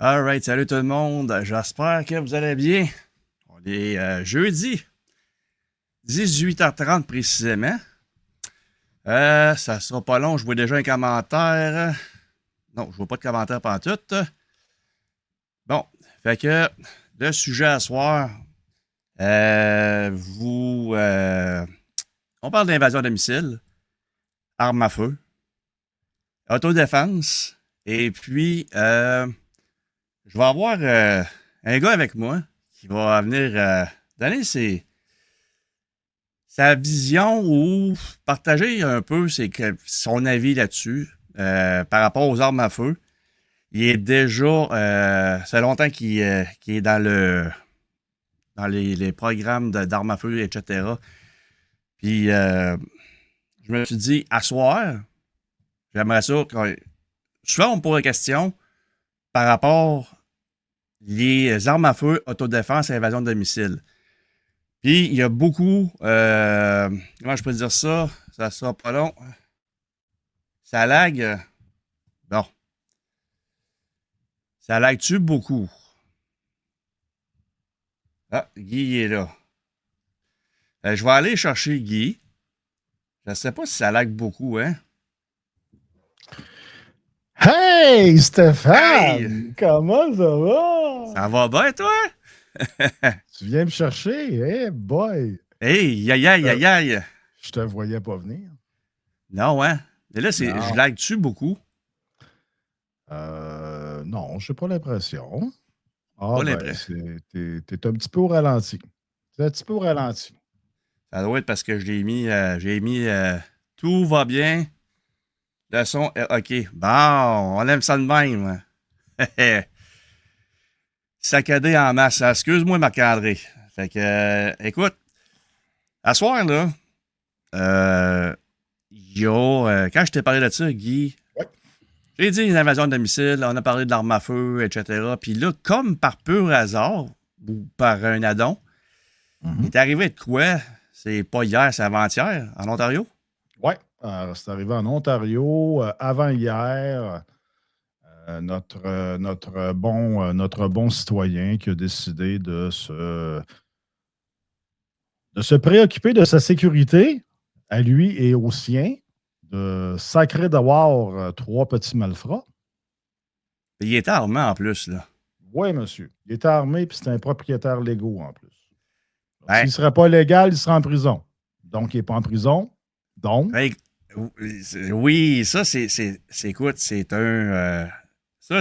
All right, salut tout le monde. J'espère que vous allez bien. On est jeudi, 18h30 précisément. Ça sera pas long. Je vois déjà un commentaire. Non, je vois pas de commentaire pantoute. Bon, fait que le sujet à soir, on parle d'invasion à domicile, armes à feu, autodéfense, et puis je vais avoir un gars avec moi qui va venir donner sa vision ou partager un peu son avis là-dessus par rapport aux armes à feu. Il est déjà, ça fait longtemps qu'il est dans les programmes d'armes à feu, etc. Puis, je me suis dit, à soir, j'aimerais ça. Souvent, on me pose la question par rapport les armes à feu, autodéfense et invasion de domicile. Puis, il y a beaucoup, comment je peux dire ça? Ça sera pas long. Ça lag. Bon, ça lag-tu beaucoup? Ah, Guy est là. Je vais aller chercher Guy. Je ne sais pas si ça lag beaucoup, hein? Hey, Hey! Stéphane! Comment ça va? Ça va bien, toi? Tu viens me chercher? Hey, boy! Hey, aïe, aïe, Euh, aïe, aïe. je te voyais pas venir. Non, hein? Mais là, je Non. lag-tu beaucoup? Non, j'ai pas l'impression. Ah, Pas ben, l'impression. t'es un petit peu au ralenti. T'es un petit peu au ralenti. Ça doit être parce que j'ai mis tout va bien. Le son est OK. Bon, on aime ça de même. Saccadé en masse. Excuse-moi, Marc-André. Fait que, écoute, à soir, là, quand je t'ai parlé de ça, Guy, Ouais. j'ai dit une invasion de domicile, on a parlé de l'arme à feu, etc. Puis là, comme par pur hasard, ou par un addon, il Mhm. est arrivé de quoi? C'est pas hier, c'est avant-hier, en Ontario? Ouais. C'est arrivé en Ontario avant-hier. Notre bon citoyen qui a décidé de se préoccuper de sa sécurité, à lui et aux siens, de sacrer d'avoir trois petits malfrats. Il était armé en plus, là. Oui, monsieur. Il était armé, puis c'est un propriétaire légaux en plus. S'il Ben, ne serait pas légal, il serait en prison. Donc, il n'est pas en prison. Donc, ben, oui, ça, écoute, ça,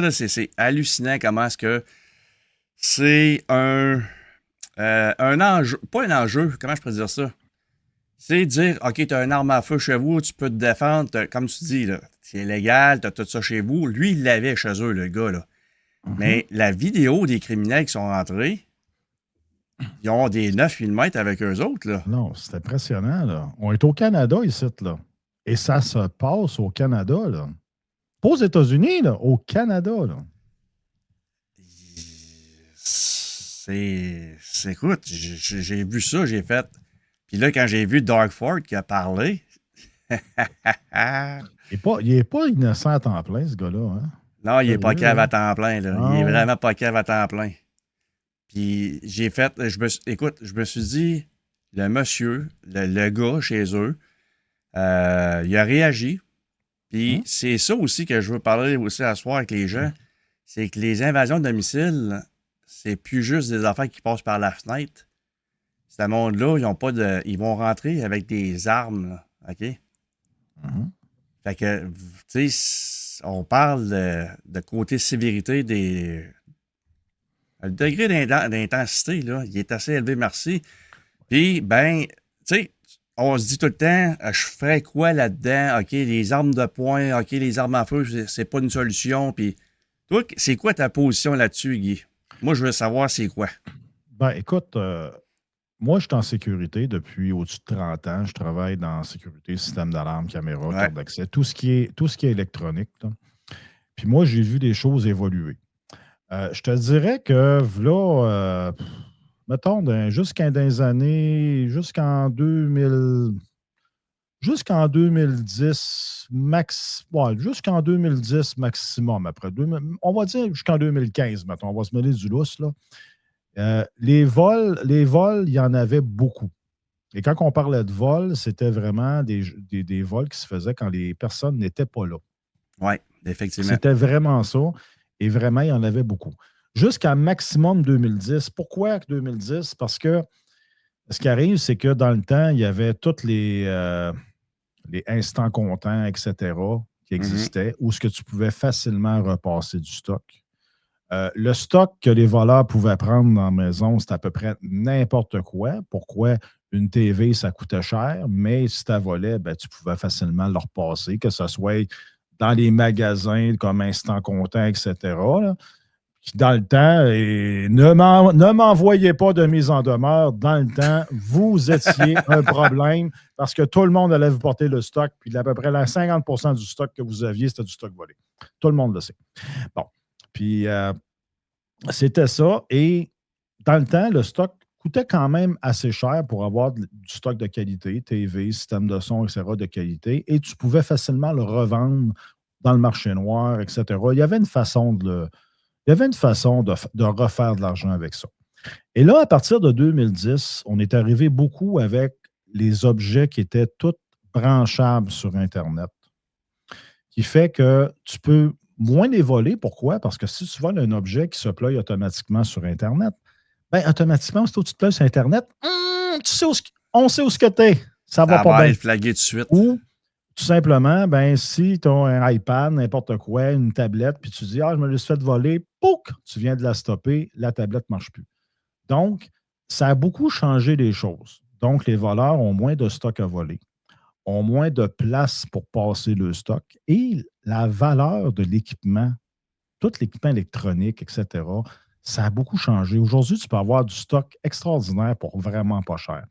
là, c'est hallucinant comment est-ce que c'est un enjeu, pas un enjeu, comment je peux dire ça? C'est dire, OK, tu as une arme à feu chez vous, tu peux te défendre, comme tu dis, là, c'est légal, tu as tout ça chez vous. Lui, il l'avait chez eux, le gars, là. mhm. Mais la vidéo des criminels qui sont rentrés, ils ont des 9 mm avec eux autres, là. Non, c'est impressionnant, là. On est au Canada ici, là. Et ça se passe au Canada, là. Pas aux États-Unis, là, au Canada, là. Écoute, j'ai vu ça, j'ai fait. Puis là, quand j'ai vu Dark Ford qui a parlé, Il est pas innocent à temps plein, ce gars-là, hein? non, il est pas Sérieux, cave là. à temps plein, là. Il est Non. vraiment pas cave à temps plein. Puis j'ai fait, écoute, je me suis dit, le monsieur, le gars chez eux, il a réagi. Puis Hein? c'est ça aussi que je veux parler aussi à soir avec les gens, c'est que les invasions de domicile, c'est plus juste des affaires qui passent par la fenêtre. Ce monde-là, ils ont pas de. Ils vont rentrer avec des armes, là, OK? Mhm. Fait que, tu sais, on parle de côté sévérité des. Le degré d'intensité, là, il est assez élevé, merci. Puis, ben, tu sais, on se dit tout le temps, je ferais quoi là-dedans? OK, les armes de poing, OK, les armes à feu, c'est pas une solution. Puis, toi, c'est quoi ta position là-dessus, Guy? Moi, je veux savoir c'est quoi. Ben, écoute, moi, je suis en sécurité depuis au-dessus de 30 ans. Je travaille dans sécurité, système d'alarme, caméra, Ouais. carte d'accès, tout ce qui est électronique, là. Puis moi, j'ai vu des choses évoluer. Je te dirais que, là, mettons, jusqu'en 2000, jusqu'en 2010, jusqu'en 2010 maximum. Après, on va dire jusqu'en 2015, mettons. On va se mêler du lousse, là. Les vols, il y en avait beaucoup. Et quand on parlait de vols, c'était vraiment des vols qui se faisaient quand les personnes n'étaient pas là. Oui, effectivement. C'était vraiment ça. Et vraiment, il y en avait beaucoup. Jusqu'à maximum 2010. Pourquoi 2010? Parce que ce qui arrive, c'est que dans le temps, il y avait tous les instants comptants, etc., qui existaient, où ce que tu pouvais facilement repasser du stock. Le stock que les voleurs pouvaient prendre dans la maison, c'était à peu près n'importe quoi. Pourquoi? Une TV, ça coûtait cher, mais si tu volais, ben, tu pouvais facilement le repasser, que ce soit dans les magasins comme Instant Comptant, etc. Là. Dans le temps, et ne m'envoyez pas de mise en demeure. Dans le temps, vous étiez un problème parce que tout le monde allait vous porter le stock, puis à peu près 50% du stock que vous aviez, c'était du stock volé. Tout le monde le sait. Bon. Puis, c'était ça. Et dans le temps, le stock coûtait quand même assez cher pour avoir du stock de qualité, TV, système de son, etc., de qualité. Et tu pouvais facilement le revendre dans le marché noir, etc. Il y avait une façon de refaire de l'argent avec ça. Et là, à partir de 2010, on est arrivé beaucoup avec les objets qui étaient tous branchables sur Internet, qui fait que tu peux moins les voler. Pourquoi? Parce que si tu voles un objet qui se plie automatiquement sur Internet, bien, automatiquement, aussitôt que tu te plies sur Internet, on sait où ce que tu es. Ça va pas va bien. être flagué tout de suite. Ou, tout simplement, ben, si tu as un iPad, n'importe quoi, une tablette, puis tu dis, je me l'ai fait voler, pouc, tu viens de la stopper, la tablette ne marche plus. Donc, ça a beaucoup changé les choses. Donc, les voleurs ont moins de stock à voler, ont moins de place pour passer le stock et la valeur de l'équipement, tout l'équipement électronique, etc., ça a beaucoup changé. Aujourd'hui, tu peux avoir du stock extraordinaire pour vraiment pas cher.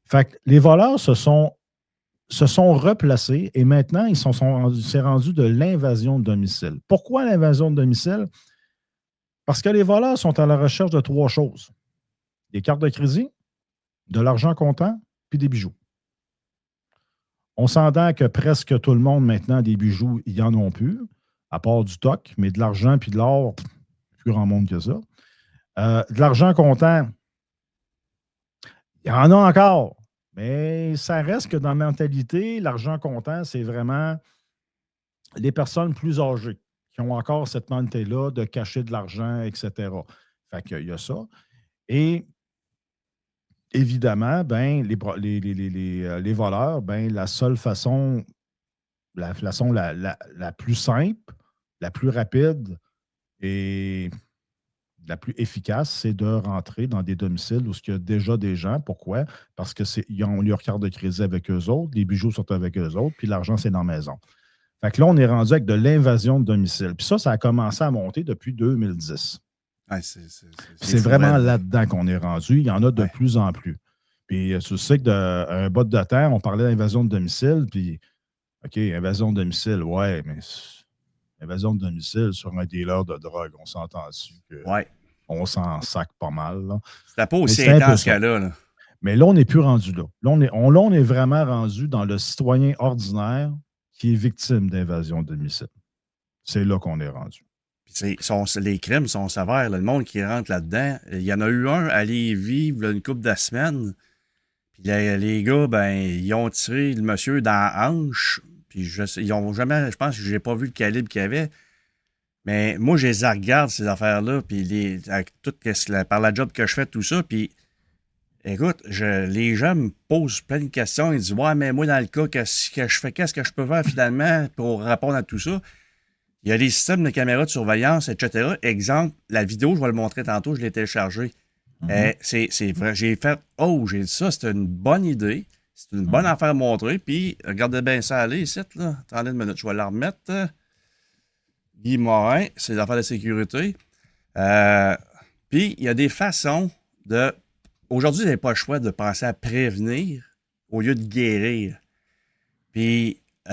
Fait que les voleurs se sont replacés et maintenant, c'est rendu de l'invasion de domicile. Pourquoi l'invasion de domicile? Parce que les voleurs sont à la recherche de trois choses. Des cartes de crédit, de l'argent comptant, puis des bijoux. On s'entend que presque tout le monde maintenant, des bijoux, ils n'en ont plus, à part du toc, mais de l'argent puis de l'or, plus grand monde que ça. De l'argent comptant, il y en a encore, mais ça reste que dans la mentalité, l'argent comptant, c'est vraiment les personnes plus âgées qui ont encore cette mentalité-là de cacher de l'argent, etc. Fait qu'il y a ça. Et évidemment, ben, les voleurs, ben, la seule façon, la plus simple, la plus rapide et la plus efficace, c'est de rentrer dans des domiciles où il y a déjà des gens. Pourquoi? Parce qu'ils ont leur carte de crédit avec eux autres, les bijoux sont avec eux autres, puis l'argent, c'est dans la maison. Fait que là, on est rendu avec de l'invasion de domicile. Puis ça a commencé à monter depuis 2010. Ouais, c'est vraiment là-dedans qu'on est rendu. Il y en a de plus en plus. Puis tu sais que d'un bout de temps, on parlait d'invasion de domicile, puis OK, invasion de domicile, ouais, mais invasion de domicile sur un dealer de drogue, on s'entend dessus qu'on s'en sac pas mal. C'était pas aussi intense ce cas-là. Là. Mais là, on n'est plus rendu là. Là, on est vraiment rendu dans le citoyen ordinaire qui est victime d'invasion de domicile. C'est là qu'on est rendu. Les crimes sont sévères. Là. Le monde qui rentre là-dedans. Il y en a eu un à Lévis, il y a une couple de semaines. Puis les gars, ben, ils ont tiré le monsieur dans la hanche. Puis ils ont jamais, je pense que j'ai pas vu le calibre qu'il y avait. Mais moi, je les regarde, ces affaires-là. Puis par la job que je fais, tout ça. Puis écoute, les gens me posent plein de questions. Ils disent, ouais, mais moi, dans le cas, qu'est-ce que je peux faire finalement pour répondre à tout ça? Il y a des systèmes de caméras de surveillance, etc. Exemple, la vidéo, je vais le montrer tantôt, je l'ai téléchargée. C'est vrai, j'ai dit ça, c'est une bonne idée. C'est une bonne affaire à montrer. Puis, regardez bien ça aller ici, là. Attendez une minute, je vais la remettre. Guy Morin, c'est des affaires de sécurité. Puis, il y a des façons de... Aujourd'hui, vous n'avez pas le choix de penser à prévenir au lieu de guérir. Puis, tu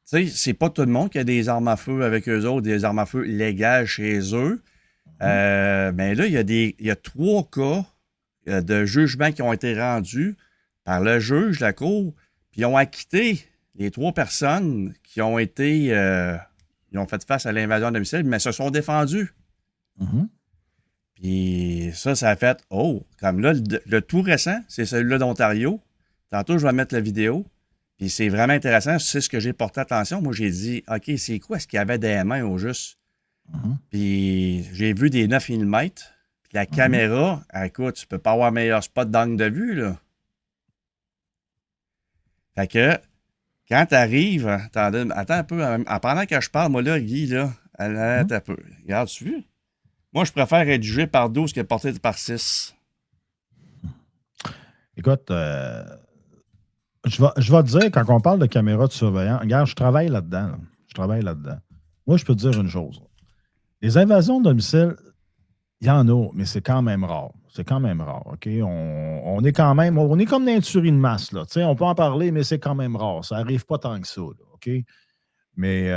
sais, c'est pas tout le monde qui a des armes à feu avec eux autres, des armes à feu légales chez eux. Mais là, il y a 3 cas de jugement qui ont été rendus par le juge, la cour, Puis ils ont acquitté les 3 personnes qui ont été. Ils ont fait face à l'invasion à domicile, mais se sont défendus. Mhm. Puis ça a fait. Oh, comme là, le tout récent, c'est celui-là d'Ontario. Tantôt, je vais mettre la vidéo. Puis c'est vraiment intéressant. C'est ce que j'ai porté attention. Moi, j'ai dit, OK, c'est quoi ce qu'il y avait des mains au juste? Mhm. Puis j'ai vu des 9 mm. Puis la caméra, écoute, tu peux pas avoir meilleur spot d'angle de vue, là. Fait que, quand tu arrives, attends un peu, pendant que je parle, moi là, Guy, là, attends un peu. Regarde, tu vois? Moi, je préfère être jugé par 12 que porté par 6. Écoute, je vais te dire, quand on parle de caméra de surveillance, regarde, je travaille là-dedans. Là. Je travaille là-dedans. Moi, je peux te dire une chose. Les invasions de domicile, il y en a, mais c'est quand même rare. C'est quand même rare, OK? On est quand même, on est comme dans une tuerie de masse, là. Tu sais, on peut en parler, mais c'est quand même rare. Ça n'arrive pas tant que ça, là, OK? Mais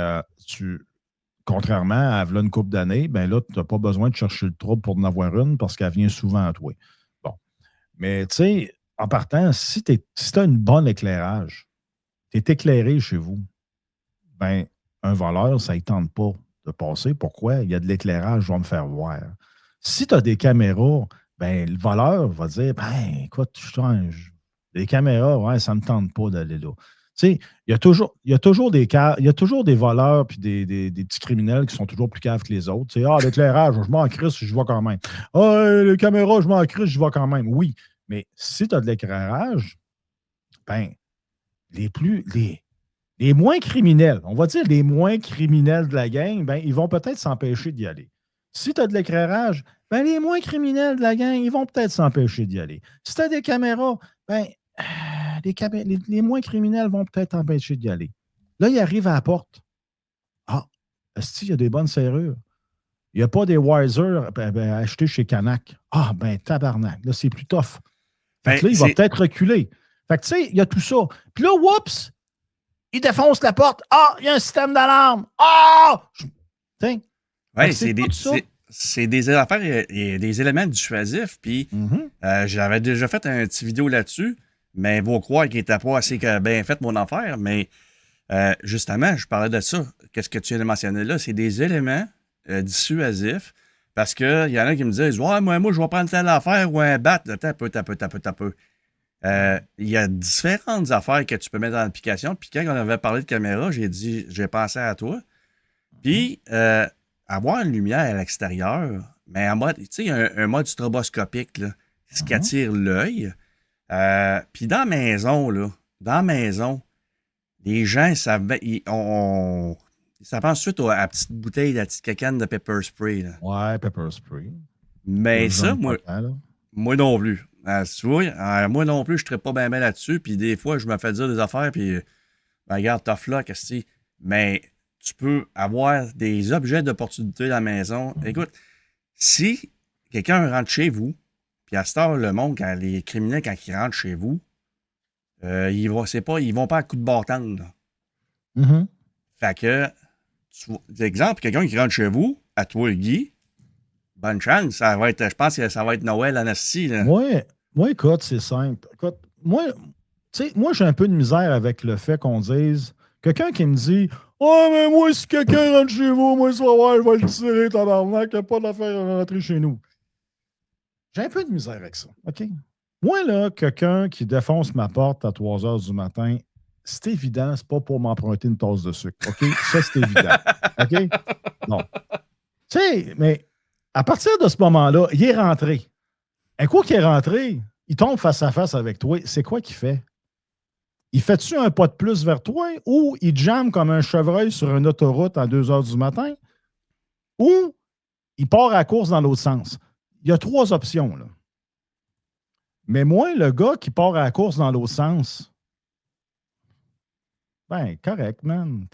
contrairement à là, une couple d'années, ben là, tu n'as pas besoin de chercher le trouble pour en avoir une parce qu'elle vient souvent à toi. Bon. Mais tu sais, en partant, si tu as un bon éclairage, tu es éclairé chez vous, ben un voleur, ça ne tente pas de passer. Pourquoi? Il y a de l'éclairage, je vais me faire voir. Si tu as des caméras, ben le voleur va dire, ben écoute, les caméras, ouais, ça ne me tente pas d'aller là. Tu sais, il y a toujours des cas, il y a toujours des voleurs puis des petits criminels qui sont toujours plus caves que les autres. Tu sais, l'éclairage, je m'en crisse, je vois quand même. Les caméras, je m'en crisse, je vois quand même. Oui, mais si tu as de l'éclairage, ben, les moins criminels, on va dire les moins criminels de la gang, ben, ils vont peut-être s'empêcher d'y aller. Si tu as de l'éclairage, ben, les moins criminels de la gang, ils vont peut-être s'empêcher d'y aller. Si tu as des caméras, ben, les moins criminels vont peut-être t'empêcher d'y aller. Là, ils arrivent à la porte. Ah, est-ce qu'il y a des bonnes serrures? Il n'y a pas des Wiser achetés chez Canac. Ah, ben, tabarnak. Là, c'est plus tough. Fait Ben, que là, il va peut-être reculer. Fait que, tu sais, il y a tout ça. Puis là, whoops! Il défonce la porte. Ah, il y a un système d'alarme. Ah! Tiens. ouais, C'est tout ça. c'est des affaires, il y a des éléments dissuasifs. Puis j'avais déjà fait un petit vidéo là-dessus, mais il faut croire qu'il n'était pas assez bien fait, mon affaire. Mais justement, je parlais de ça. Qu'est-ce que tu viens de mentionner là? C'est des éléments dissuasifs. Parce qu'il y en a qui me disent, ouais, moi, je vais prendre telle affaire ou un bat. Attends un peu. Il y a différentes affaires que tu peux mettre dans l'application. Puis quand on avait parlé de caméra, j'ai pensé à toi. Puis, avoir une lumière à l'extérieur, mais en mode, tu sais, un mode stroboscopique, là, ce qui attire l'œil. Puis dans la maison, les gens, ça pense suite à la petite bouteille, la petite cacane de pepper spray. Là. Ouais, pepper spray. Mais ça, moi non plus. Tu vois, moi non plus, je ne serais pas bien là-dessus. Puis des fois, je me fais dire des affaires, puis, ben, regarde, tough là, qu'est-ce que mais tu peux avoir des objets d'opportunité dans la maison. Écoute, si quelqu'un rentre chez vous, puis à cette heure, le monde, quand les criminels, quand ils rentrent chez vous, ils vont pas à coup de bâton. Fait que, exemple, quelqu'un qui rentre chez vous, à toi, Guy, bonne chance. Je pense que ça va être Noël en Asti. Moi, écoute, c'est simple. Écoute, moi, j'ai un peu de misère avec le fait qu'on dise. Quelqu'un qui me dit oh, mais moi, si quelqu'un rentre chez vous, moi, ce soir, je vais le tirer, tabarnak, il n'y a pas d'affaire à rentrer chez nous. J'ai un peu de misère avec ça. OK? Moi, là, quelqu'un qui défonce ma porte à 3 h du matin, c'est évident, c'est pas pour m'emprunter une tasse de sucre. OK? Ça, c'est évident. OK? Bon. Tu sais, mais à partir de ce moment-là, il est rentré. Un coup qu'il est rentré, il tombe face à face avec toi. C'est quoi qu'il fait? Il fait-tu un pas de plus vers toi ou il jamme comme un chevreuil sur une autoroute à 2 h du matin ou il part à la course dans l'autre sens? Il y a 3 options, là. Mais moi, le gars qui part à la course dans l'autre sens, ben, correct, man.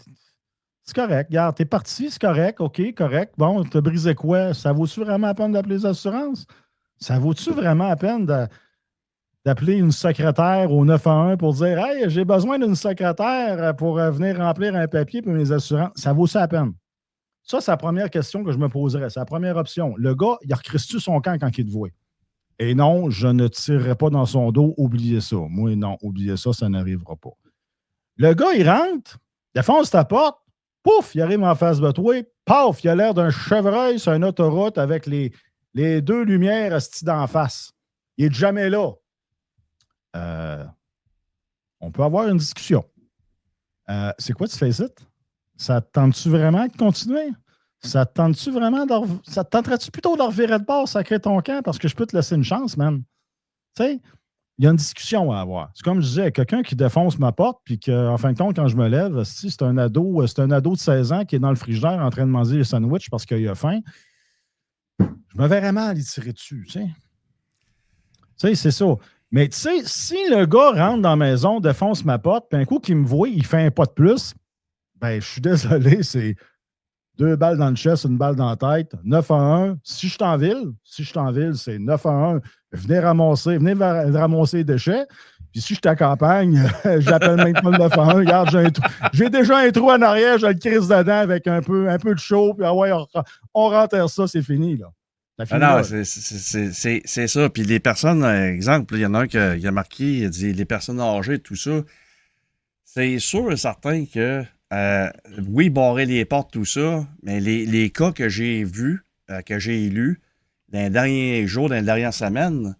C'est correct. Regarde, t'es parti, c'est correct, OK, correct. Bon, t'as brisé quoi? Ça vaut-tu vraiment la peine d'appeler les assurances? Ça vaut-tu vraiment la peine d'appeler une secrétaire au 911 pour dire hey, j'ai besoin d'une secrétaire pour venir remplir un papier pour mes assurances? Ça vaut ça la peine? Ça, c'est la première question que je me poserais. C'est la première option. Le gars, il recrisse-tu son camp quand il te voit? Et non, je ne tirerai pas dans son dos. Oubliez ça. Moi, non, oubliez ça, ça n'arrivera pas. Le gars, il rentre, il fonce ta porte, pouf, il arrive en face de toi, paf, il a l'air d'un chevreuil sur une autoroute avec les deux lumières astis d'en face. Il n'est jamais là. On peut avoir une discussion. C'est quoi tu fais ici? Ça te tente-tu vraiment de continuer? Ça te tente-tu vraiment ça te tenterait-tu plutôt de revirer de bord, sacrer ton camp? Parce que je peux te laisser une chance, man. Tu sais, il y a une discussion à avoir. C'est comme je disais, quelqu'un qui défonce ma porte, puis qu'en fin de compte, quand je me lève, si c'est un ado de 16 ans qui est dans le frigidaire en train de manger les sandwichs parce qu'il a faim, je me verrais mal y tirer dessus, tu sais. Tu sais, c'est ça. Mais tu sais, si le gars rentre dans la maison, défonce ma porte, puis un coup qu'il me voit, il fait un pas de plus, ben, je suis désolé, c'est 2 balles dans le chest, une balle dans la tête, 9-1. Si je suis en ville, c'est 9-1. Venez ramasser les déchets. Puis si je suis à campagne, j'appelle même pas le 9-1. Regarde, j'ai déjà un trou en arrière, j'ai le crise dedans avec un peu de chaud, puis ouais, on renterre ça, c'est fini, là. Non, c'est ça. Puis les personnes, exemple, il y en a un qui a marqué, il a dit les personnes âgées, tout ça. C'est sûr et certain que, oui, barrer les portes, tout ça, mais les cas que j'ai vus, que j'ai lus, dans les derniers jours, dans les dernières semaines,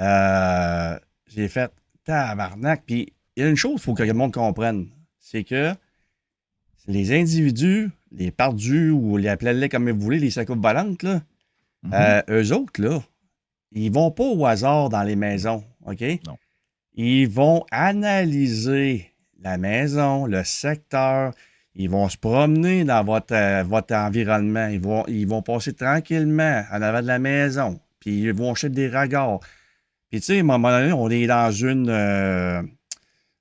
j'ai fait tabarnak. Puis il y a une chose qu'il faut que le monde comprenne, c'est que les individus, les perdus, ou les appelez-les comme vous voulez, les sacoupes volantes, là, eux autres, là, ils vont pas au hasard dans les maisons, OK? Non. Ils vont analyser la maison, le secteur. Ils vont se promener dans votre environnement. Ils vont passer tranquillement en avant de la maison. Puis ils vont jeter des regards. Puis tu sais, à un moment donné, on est dans une...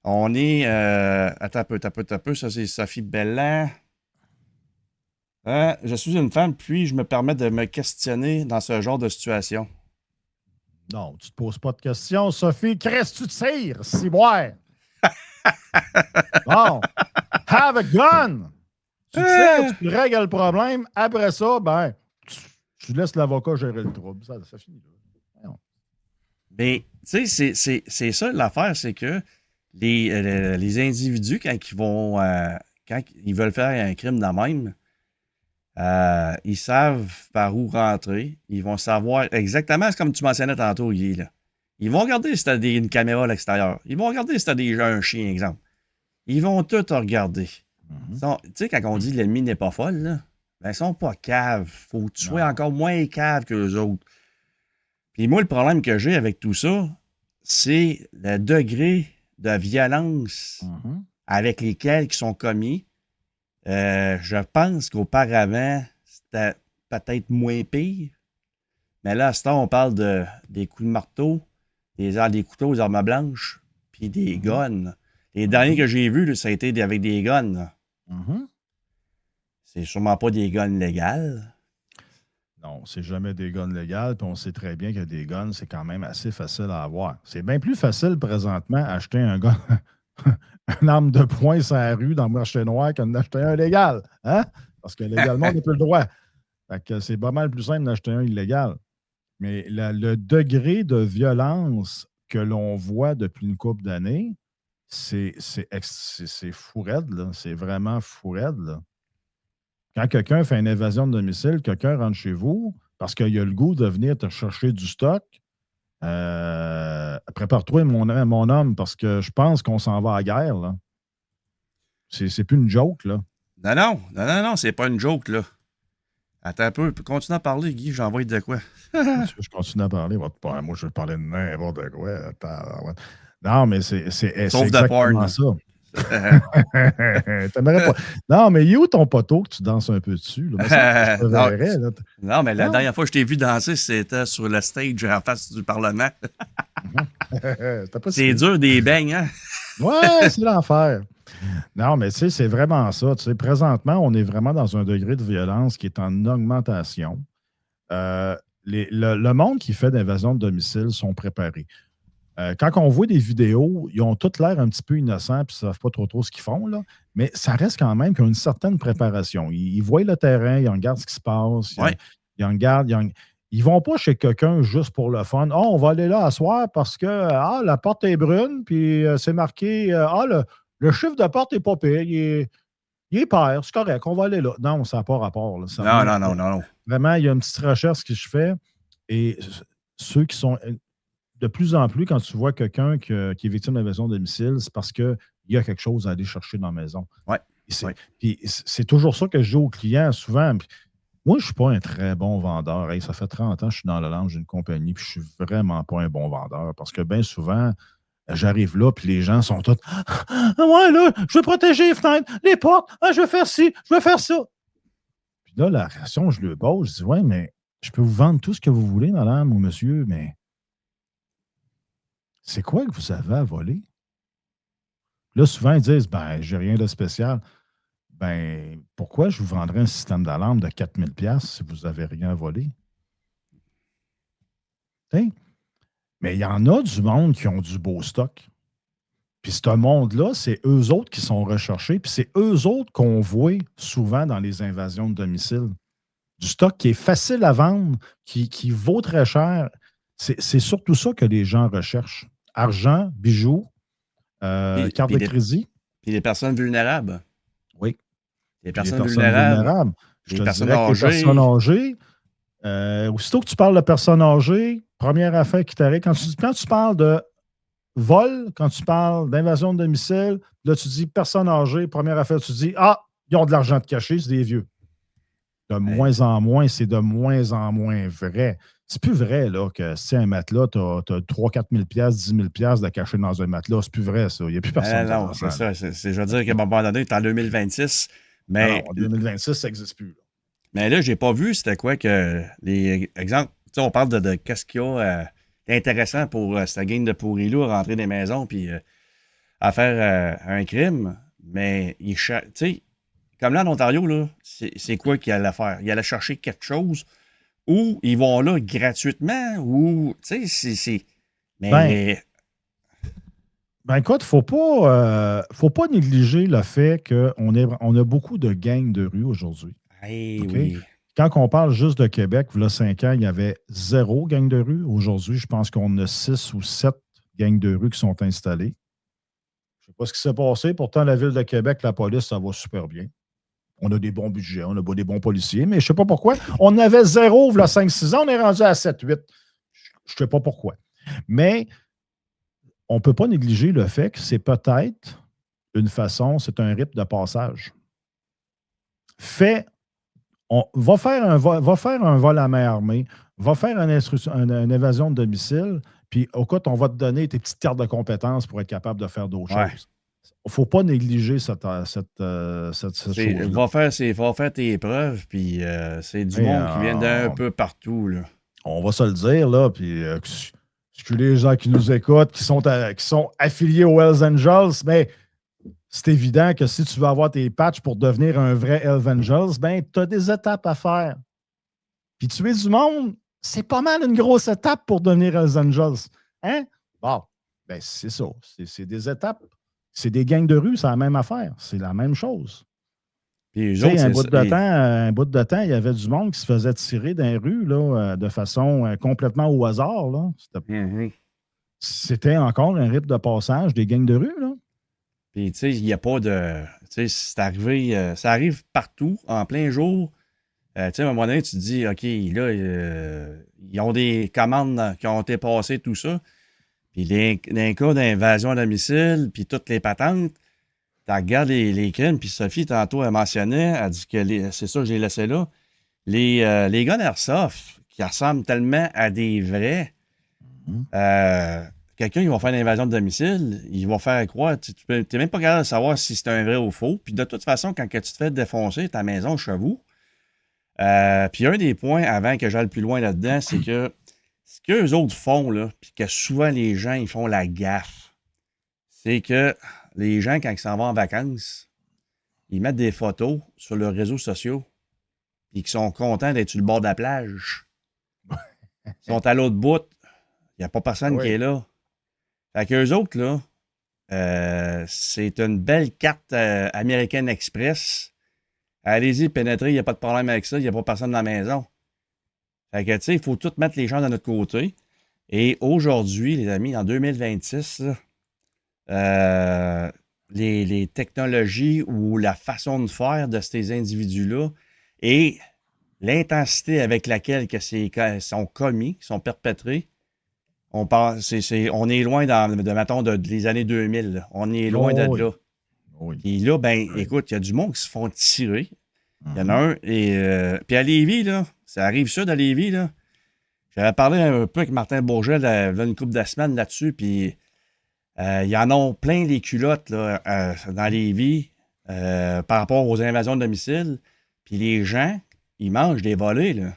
attends un peu. Ça, c'est Sophie Bellan. Je suis une femme, puis je me permets de me questionner dans ce genre de situation. Non, tu te poses pas de questions, Sophie. Chris, tu tires, ciboire. Bon, have a gun. Tu tires, tu règles le problème. Après ça, ben, tu laisses l'avocat gérer le trouble. Ça finit là. Mais, tu sais, c'est ça l'affaire, c'est que les individus, quand ils veulent faire un crime de même, ils savent par où rentrer. Ils vont savoir exactement, c'est comme tu mentionnais tantôt, Guy, là. Ils vont regarder si tu as une caméra à l'extérieur. Ils vont regarder si tu as un chien, exemple. Ils vont tout regarder. Tu sais, quand on dit l'ennemi n'est pas folle, là, ben, ils sont pas caves. Faut que tu sois encore moins cave que les autres. Puis moi, le problème que j'ai avec tout ça, c'est le degré de violence avec lesquels ils sont commis. Je pense qu'auparavant, c'était peut-être moins pire. Mais là, à ce temps, on parle des coups de marteau, des couteaux aux armes blanches, puis des guns. Les derniers que j'ai vus, là, ça a été avec des guns. C'est sûrement pas des guns légales. Non, c'est jamais des guns légales, puis on sait très bien que des guns, c'est quand même assez facile à avoir. C'est bien plus facile présentement acheter un gun, une arme de poing sur la rue dans le marché noir qu'en acheter un légal. Hein? Parce que légalement, on n'a plus le droit. Fait que c'est pas mal plus simple d'acheter un illégal. Mais le degré de violence que l'on voit depuis une couple d'années, c'est fou raide, là. C'est vraiment fou raide, là. Quand quelqu'un fait une évasion de domicile, quelqu'un rentre chez vous parce qu'il a le goût de venir te chercher du stock, prépare-toi, mon homme, parce que je pense qu'on s'en va à la guerre, là. C'est plus une joke, là. Non, c'est pas une joke, là. Attends un peu, continue à parler, Guy, j'envoie de quoi. Je continue à parler. Moi, je vais parler de n'importe quoi. Non, mais c'est exactement ça. T'aimerais pas. Non, mais il est où ton poteau que tu danses un peu dessus? Là? Non, mais la dernière fois que je t'ai vu danser, c'était sur le stage en face du Parlement. C'est dur des beignes, hein? Ouais, c'est l'enfer. Non, mais tu sais, c'est vraiment ça. Tu sais, présentement, on est vraiment dans un degré de violence qui est en augmentation. Le monde qui fait d'invasion de domicile sont préparés. Quand on voit des vidéos, ils ont tous l'air un petit peu innocents et ils ne savent pas trop ce qu'ils font, là. Mais ça reste quand même qu'ils ont une certaine préparation. Ils voient le terrain, ils regardent ce qui se passe, ils regardent. Ils ne vont pas chez quelqu'un juste pour le fun. Oh, on va aller là à soir parce que la porte est brune, puis c'est marqué le chiffre de porte n'est pas pire, il est pair, c'est correct, on va aller là. Non, ça n'a pas rapport. Là. Non, non, non, non, non. Vraiment, il y a une petite recherche que je fais et ceux qui sont de plus en plus, quand tu vois quelqu'un qui est victime d'invasion de domicile, c'est parce qu'il y a quelque chose à aller chercher dans la maison. Ouais. Puis c'est toujours ça que je dis aux clients souvent. Puis, moi, je ne suis pas un très bon vendeur. Hey, ça fait 30 ans que je suis dans le lounge d'une compagnie, puis je ne suis vraiment pas un bon vendeur parce que bien souvent, j'arrive là, puis les gens sont tous ouais, là, je veux protéger les fenêtres, les portes, je veux faire ci, je veux faire ça. Puis là, la réaction, je lui pose, je dis ouais, mais je peux vous vendre tout ce que vous voulez, madame ou monsieur, mais c'est quoi que vous avez à voler? Là, souvent, ils disent ben, j'ai rien de spécial. Ben, pourquoi je vous vendrais un système d'alarme de 4000 $ si vous n'avez rien à voler? T'sais? Mais il y en a du monde qui ont du beau stock. Puis ce monde-là, c'est eux autres qui sont recherchés, puis c'est eux autres qu'on voit souvent dans les invasions de domicile. Du stock qui est facile à vendre, qui vaut très cher. C'est surtout ça que les gens recherchent. Argent, bijoux, carte de crédit. Puis les personnes vulnérables. Oui. Les Puis personnes vulnérables. Je te dirais que les personnes âgées, aussitôt que tu parles de personnes âgées, première affaire qui t'arrive, quand tu parles de vol, quand tu parles d'invasion de domicile, là, tu dis personnes âgées, première affaire, tu dis ils ont de l'argent de cacher, c'est des vieux. De moins en moins, c'est de moins en moins vrai. C'est plus vrai là, que si un matelas, tu as 3-4 000 $, 10 000 $ de cacher dans un matelas. C'est plus vrai, ça. Il n'y a plus personne. Non, c'est ça. Je veux dire qu'à un moment donné, tu es en 2026. Mais non, en 2026, ça n'existe plus. Là. Mais là, j'ai pas vu c'était quoi que les exemples. On parle de qu'est-ce qu'il y a d'intéressant pour cette gang de pourris-là à rentrer dans les maisons puis à faire un crime. Mais tu sais, comme là en Ontario, là, c'est quoi qu'il allait faire? Il allait chercher quelque chose ou ils vont là gratuitement ou tu sais, c'est. Mais. Ben écoute, faut pas négliger le fait qu'on a beaucoup de gangs de rue aujourd'hui. Hey, okay? Oui. Quand on parle juste de Québec, il y a 5 ans, il y avait 0 gang de rue. Aujourd'hui, je pense qu'on a 6 ou 7 gangs de rue qui sont installés. Je ne sais pas ce qui s'est passé. Pourtant, la ville de Québec, la police, ça va super bien. On a des bons budgets, on a des bons policiers, mais je ne sais pas pourquoi. On avait 0 il y a 5-6 ans, on est rendu à 7-8. Je ne sais pas pourquoi. Mais on ne peut pas négliger le fait que c'est peut-être une façon, c'est un rite de passage. Va faire un vol à main armée, va faire une évasion de domicile, puis au cas, on va te donner tes petites cartes de compétences pour être capable de faire d'autres choses. Il ne faut pas négliger cette chose-là. Va faire tes preuves, puis c'est du monde qui vient d'un peu partout. Là. On va se le dire, là, puis excusez les gens qui nous écoutent, qui sont affiliés aux Hells Angels, mais c'est évident que si tu veux avoir tes patchs pour devenir un vrai Hells Angels, ben, tu as des étapes à faire. Puis tuer du monde, c'est pas mal une grosse étape pour devenir Hells Angels. Hein? Bon, ben, c'est ça. C'est des étapes. C'est des gangs de rue, c'est la même affaire. C'est la même chose. Puis un bout de temps, il y avait du monde qui se faisait tirer dans les rues là, de façon complètement au hasard. Là. C'était encore un rite de passage des gangs de rue. Là. Puis, tu sais, il n'y a pas de. Tu sais, c'est arrivé. Ça arrive partout, en plein jour. Tu sais, à un moment donné, tu te dis, OK, là, ils ont des commandes qui ont été passées, tout ça. Puis, d'un cas d'invasion à domicile, puis toutes les patentes, tu regardes les crimes, puis Sophie, tantôt, elle mentionnait, elle dit que c'est ça que j'ai laissé là. Les gars d'Airsoft, qui ressemblent tellement à des vrais, quelqu'un qui va faire une invasion de domicile, ils vont faire croire, tu n'es même pas capable de savoir si c'est un vrai ou faux. Puis de toute façon, quand tu te fais défoncer ta maison chez vous, puis un des points avant que j'aille plus loin là-dedans, c'est que ce qu'eux autres font, là, puis que souvent les gens ils font la gaffe, c'est que les gens, quand ils s'en vont en vacances, ils mettent des photos sur leurs réseaux sociaux, puis qu'ils sont contents d'être sur le bord de la plage. Ils sont à l'autre bout, il n'y a pas personne qui est là. Fait qu'eux autres, là, c'est une belle carte American Express. Allez-y, pénétrez, il n'y a pas de problème avec ça, il n'y a pas personne dans la maison. Fait que, tu sais, il faut tout mettre les gens de notre côté. Et aujourd'hui, les amis, en 2026, là, les technologies ou la façon de faire de ces individus-là et l'intensité avec laquelle que ces cas sont commis, sont perpétrés, on est loin mettons, des années 2000. Là. On est loin de Oh là. oui, oui. Puis là, ben, Oui. écoute, il y a du monde qui se font tirer. Il y en a Mhm. un. Et, puis à Lévis, là, ça arrive ça à Lévis, là. J'avais parlé un peu avec Martin Bourget là, il y a une couple de semaines là-dessus, puis il y en a plein les culottes là, dans Lévis par rapport aux invasions de domicile. Puis les gens, ils mangent des volets, là.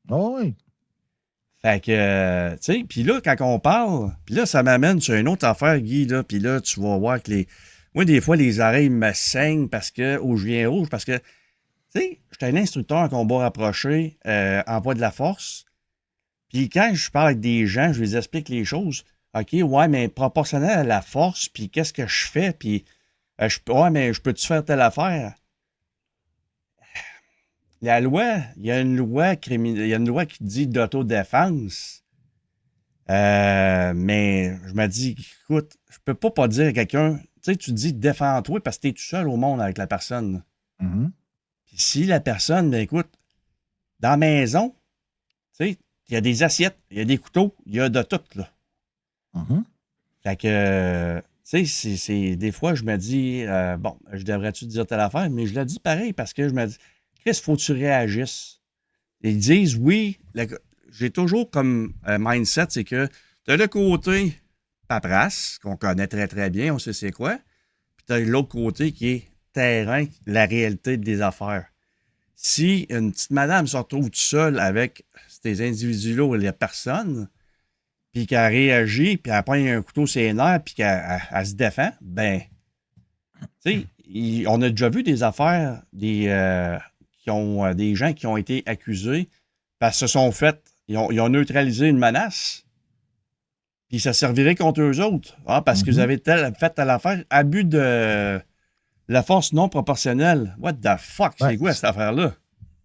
Oh oui. Fait que, tu sais, puis là, quand on parle, puis là, ça m'amène sur une autre affaire, Guy, là, puis là, tu vas voir que moi, des fois, les oreilles me saignent ou je viens rouge, parce que, tu sais, j'étais un instructeur en combat rapproché, en poids de la force, puis quand je parle avec des gens, je les explique les choses. OK, ouais, mais proportionnel à la force, puis qu'est-ce que je fais, puis, ouais, mais je peux-tu faire telle affaire? La loi, il y a une loi il y a une loi qui dit d'autodéfense. Mais je me dis, écoute, je peux pas dire à quelqu'un, tu sais, tu dis défends-toi parce que tu es tout seul au monde avec la personne. Mhm. Puis si la personne, ben écoute, dans la maison, tu sais, il y a des assiettes, il y a des couteaux, il y a de tout, là. Mhm. Fait que, tu sais, des fois, je me dis, bon, je devrais-tu dire telle affaire, mais je le dis pareil parce que je me dis, Chris, faut que tu réagisses. Ils disent, oui, j'ai toujours comme mindset, c'est que tu as le côté paperasse, qu'on connaît très, très bien, on sait c'est quoi, puis tu as l'autre côté qui est terrain, la réalité des affaires. Si une petite madame se retrouve toute seule avec ces individus-là ou les personnes, puis qu'elle réagit, puis elle prend un couteau sur les nerfs, puis qu'elle se défend, ben, tu sais, on a déjà vu des affaires, des gens qui ont été accusés parce qu'ils se sont fait, ils ont neutralisé une menace, puis ça servirait contre eux autres. Ah, parce que vous Mhm. avez fait telle affaire, abus de la force non proportionnelle. What the fuck, Ben, c'est quoi cette affaire-là?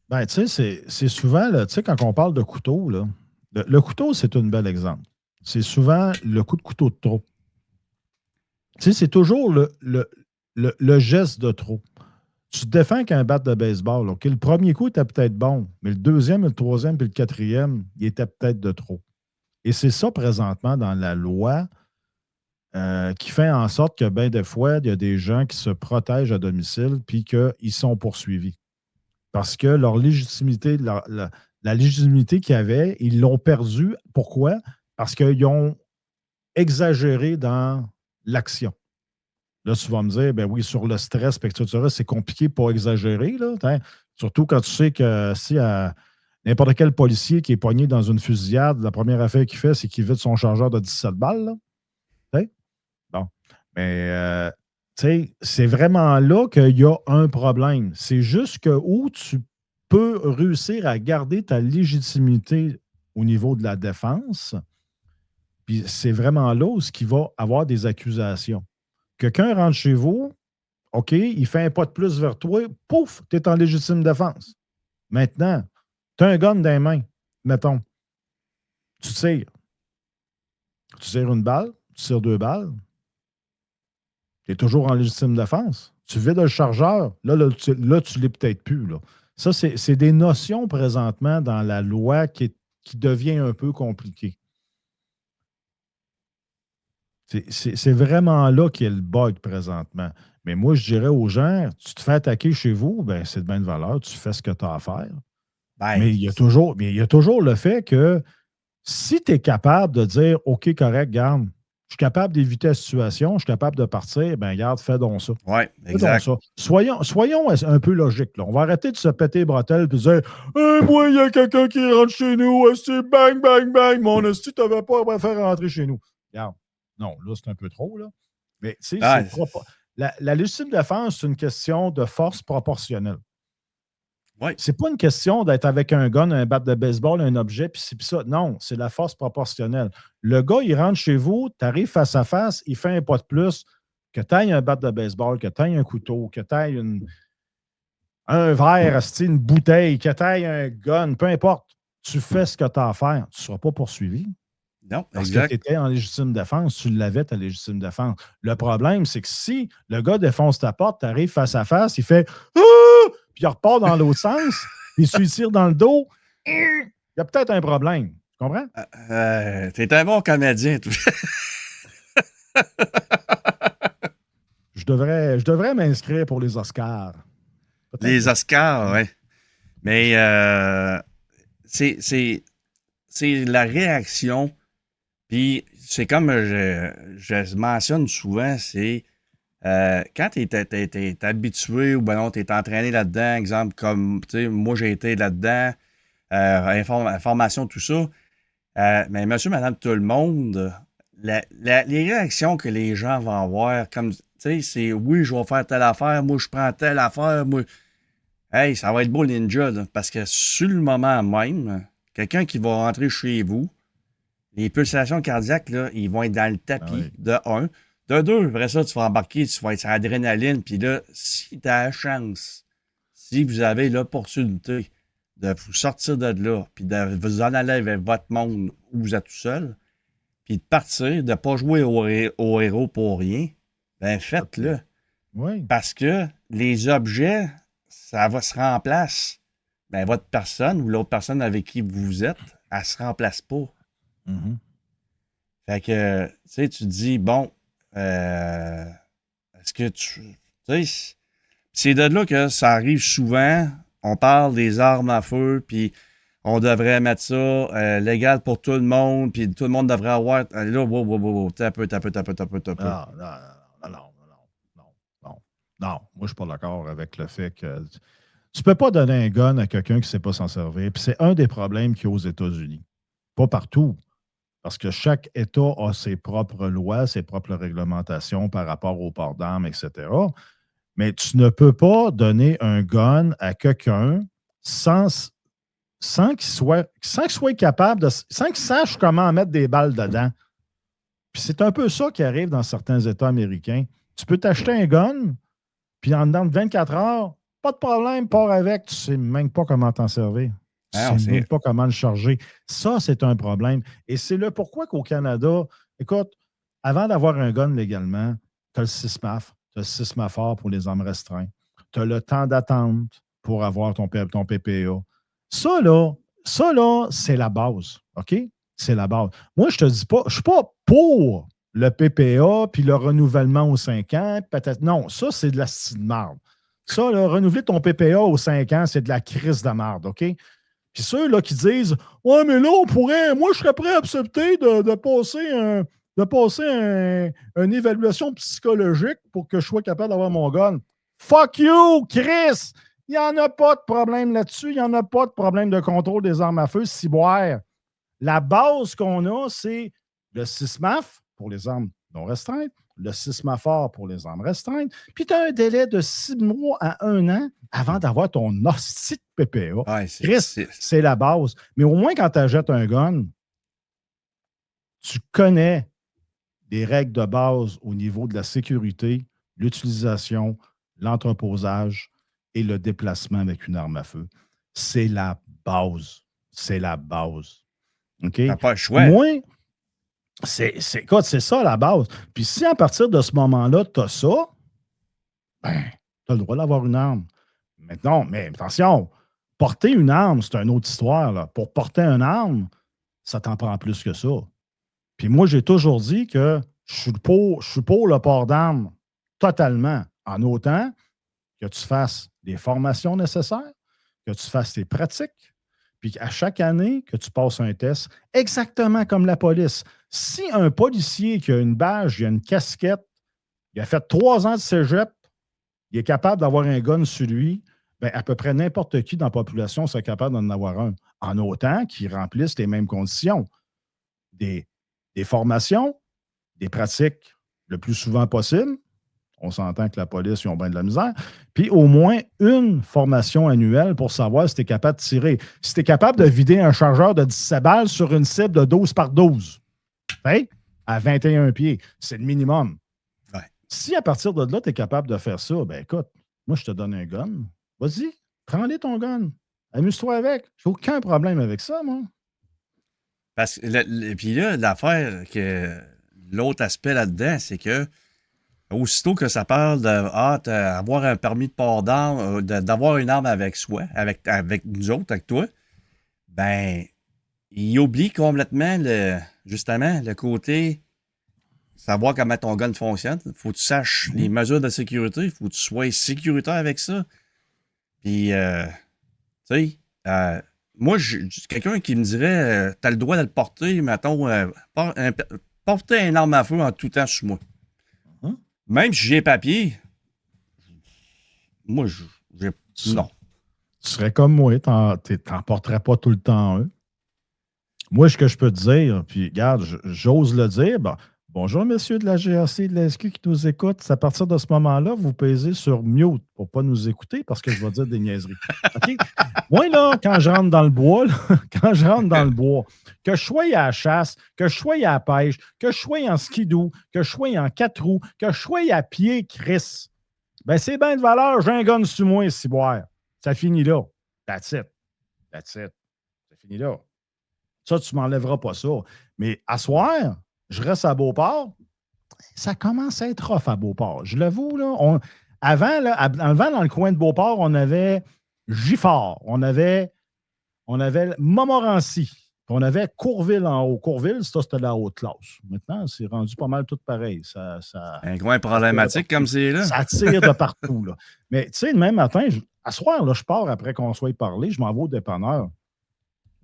ben, tu sais, c'est souvent, là, tu sais, quand on parle de couteau, là, le couteau, c'est un bel exemple. C'est souvent le coup de couteau de trop. Tu sais, c'est toujours le geste de trop. Tu te défends qu'un bat de baseball. OK, le premier coup était peut-être bon, mais le deuxième, le troisième puis le quatrième, il était peut-être de trop. Et c'est ça présentement dans la loi qui fait en sorte que bien des fois, il y a des gens qui se protègent à domicile puis qu'ils sont poursuivis. Parce que leur légitimité, la légitimité qu'ils avaient, ils l'ont perdue. Pourquoi? Parce qu'ils ont exagéré dans l'action. Là, tu vas me dire, ben oui, sur le stress, etc., c'est compliqué pour exagérer. Là, surtout quand tu sais que si n'importe quel policier qui est pogné dans une fusillade, la première affaire qu'il fait, c'est qu'il vide son chargeur de 17 balles. Là, t'sais. Bon. Mais c'est vraiment là qu'il y a un problème. C'est juste que où tu peux réussir à garder ta légitimité au niveau de la défense, puis c'est vraiment là où il va avoir des accusations. Quelqu'un rentre chez vous, OK, il fait un pas de plus vers toi, pouf, tu es en légitime défense. Maintenant, tu as un gun dans les mains, mettons, tu tires. Tu tires une balle, tu tires deux balles, tu es toujours en légitime défense. Tu vides le chargeur, là tu ne l'es peut-être plus. Là. Ça, c'est des notions présentement dans la loi qui devient un peu compliquée. C'est vraiment là qu'il y a le bug présentement. Mais moi, je dirais aux gens, tu te fais attaquer chez vous, ben, c'est de bonne valeur, tu fais ce que tu as à faire. Ben, Mais il y a toujours le fait que si tu es capable de dire OK, correct, garde, je suis capable d'éviter la situation, je suis capable de partir, ben garde, fais donc ça. ouais, Fais donc exact. ça. Soyons un peu logiques. Là. On va arrêter de se péter les bretelles et dire hey, moi, il y a quelqu'un qui rentre chez nous, c'est bang, bang, bang, mon esti, tu n'avais pas à faire rentrer chez nous. Regarde. Non, là, c'est un peu trop, là. Mais tu sais, Ah, la légitime défense, c'est une question de force proportionnelle. ouais, C'est pas une question d'être avec un gun, un bat de baseball, un objet, puis ci, puis ça. Non, c'est la force proportionnelle. Le gars, il rentre chez vous, tu arrives face à face, il fait un pas de plus, que tu ailles un bat de baseball, que tu ailles un couteau, que tu ailles un verre, une bouteille, que tu ailles un gun, peu importe. Tu fais ce que tu as à faire. Tu ne seras pas poursuivi. Non, Parce que tu exact. étais en légitime défense, tu l'avais, ta légitime défense. Le problème, c'est que si le gars défonce ta porte, tu arrives face à face, il fait ah! Puis il repart dans l'autre sens, puis tu lui tires dans le dos, il y a peut-être un problème. Tu comprends? T'es un bon comédien, toi. Je devrais m'inscrire pour les Oscars. Peut-être Les le. Oscars, ouais. Mais c'est c'est- c'est la réaction. Puis c'est comme je mentionne souvent, c'est quand tu es, habitué ou ben non, tu es entraîné là-dedans, exemple comme tu sais, moi j'ai été là-dedans, information, tout ça. Mais monsieur, madame, tout le monde, les réactions que les gens vont avoir, comme tu sais, c'est oui, je vais faire telle affaire, moi je prends telle affaire, moi. Hey, ça va être beau ninja, là, parce que sur le moment même, quelqu'un qui va rentrer chez vous, les pulsations cardiaques, là, ils vont être dans le Ah tapis, oui. de un. De deux, après ça, tu vas embarquer, tu vas être sur l'adrénaline, puis là, si tu as la chance, si vous avez l'opportunité de vous sortir de là, puis de vous en aller avec votre monde où vous êtes tout seul, puis de partir, de ne pas jouer au héros pour rien, ben OK. faites-le. Oui. Parce que les objets, ça va se remplacer. Ben, votre personne ou l'autre personne avec qui vous êtes, elle se remplace pas. Mhm. Fait que, tu sais, tu te dis, bon, euh, est-ce que tu sais, c'est de là que ça arrive souvent. On parle des armes à feu, puis on devrait mettre ça légal pour tout le monde, puis tout le monde devrait avoir. Là, wow, wow, wow, wow, t'as un peu, t'as un peu, t'as un peu, t'as un peu, t'as un peu. Non, non, non, non, non, non, non, non. Non, moi, je ne suis pas d'accord avec le fait que tu ne peux pas donner un gun à quelqu'un qui ne sait pas s'en servir. Puis c'est un des problèmes qu'il y a aux États-Unis. Pas partout, parce que chaque État a ses propres lois, ses propres réglementations par rapport au port d'armes, etc. Mais tu ne peux pas donner un gun à quelqu'un sans, sans qu'il soit capable sans qu'il sache comment mettre des balles dedans. Puis c'est un peu ça qui arrive dans certains États américains. Tu peux t'acheter un gun, puis en dedans de 24 heures, pas de problème, pars avec, tu ne sais même pas comment t'en servir. Tu ne Ah, sais même pas comment le charger. Ça, c'est un problème. Et c'est le pourquoi qu'au Canada, écoute, avant d'avoir un gun légalement, tu as le CISMAF, tu as le CISMAFOR pour les armes restreintes. Tu as le temps d'attente pour avoir ton PPA. Ça, là, c'est la base. OK? C'est la base. Moi, je te dis pas, je ne suis pas pour le PPA puis le renouvellement aux 5 ans. Peut-être. Non, ça, c'est de la marde. Ça, là, renouveler ton PPA aux 5 ans, c'est de la crise de marde, OK? Puis ceux là, qui disent ouais, mais là, on pourrait, moi, je serais prêt à accepter de passer une évaluation psychologique pour que je sois capable d'avoir mon gun. Fuck you, Chris! Il n'y en a pas de problème là-dessus. Il n'y en a pas de problème de contrôle des armes à feu, ciboire. La base qu'on a, c'est le CISMAF pour les armes non restreintes, le CISMAFOR pour les armes restreintes, puis tu as un délai de 6 mois à 1 an avant d'avoir ton hostie de PPA. ouais, Chris, c'est la base. Mais au moins, quand tu achètes un gun, tu connais des règles de base au niveau de la sécurité, l'utilisation, l'entreposage et le déplacement avec une arme à feu. C'est la base. C'est la base. OK? t'as pas le choix. Moi, écoute, c'est ça la base. Puis si à partir de ce moment-là, tu as ça, ben, tu as le droit d'avoir une arme. Maintenant, mais attention, porter une arme, c'est une autre histoire. Là. Pour porter une arme, ça t'en prend plus que ça. Puis moi, j'ai toujours dit que je suis pour le port d'armes totalement, en autant que tu fasses les formations nécessaires, que tu fasses tes pratiques, puis qu'à chaque année, que tu passes un test, exactement comme la police. Si un policier qui a une badge, il a une casquette, il a fait 3 ans de cégep, il est capable d'avoir un gun sur lui, bien, à peu près n'importe qui dans la population serait capable d'en avoir un, en autant qu'il remplisse les mêmes conditions. Des, des formations, des pratiques le plus souvent possible. On s'entend que la police, ils ont bien de la misère. Puis au moins une formation annuelle pour savoir si tu es capable de tirer. Si tu es capable de vider un chargeur de 17 balles sur une cible de 12 par 12, hein, à 21 pieds, c'est le minimum. Ouais. Si à partir de là, tu es capable de faire ça, ben écoute, moi, je te donne un gun. Vas-y, prends-les ton gun. Amuse-toi avec. J'ai aucun problème avec ça, moi. Parce que puis là, l'affaire que l'autre aspect là-dedans, c'est que aussitôt que ça parle d'avoir un permis de port d'armes, d'avoir une arme avec soi, avec nous autres, avec toi, ben, il oublie complètement justement le côté savoir comment ton gun fonctionne. Faut que tu saches les mesures de sécurité, faut que tu sois sécuritaire avec ça. Puis, tu sais, moi, quelqu'un qui me dirait, t'as le droit de le porter, mettons, porter une arme à feu en tout temps sur moi. Hein? Même si j'ai papier, moi, j'ai. Non. Tu serais comme moi, t'en porterais pas tout le temps un. Moi, ce que je peux te dire, puis regarde, j'ose le dire, bonjour messieurs de la GRC et de la SQ qui nous écoutent. C'est à partir de ce moment-là, vous pesez sur mute pour ne pas nous écouter parce que je vais dire des niaiseries. OK? Moi, là, quand je rentre dans le bois, que je sois à la chasse, que je sois à la pêche, que je sois en skidoo, que je sois en 4 roues, que je sois à pied, Chris, ben c'est bien de valeur, j'ai un gun sur moi, ciboire. Ça finit là. That's it. That's it. Ça finit là. Ça, tu ne m'enlèveras pas ça. Mais à soir, je reste à Beauport. Ça commence à être rough à Beauport. Je l'avoue, là. Avant, dans le coin de Beauport, on avait Gifford, on avait Montmorency, puis on avait Courville en haut. Courville, ça, c'était de la haute classe. Maintenant, c'est rendu pas mal tout pareil. Un coin problématique comme c'est là. Ça tire de partout. Là. Mais tu sais, le même matin, à soir, là, je pars après qu'on soit parlé, je m'en vais au dépanneur.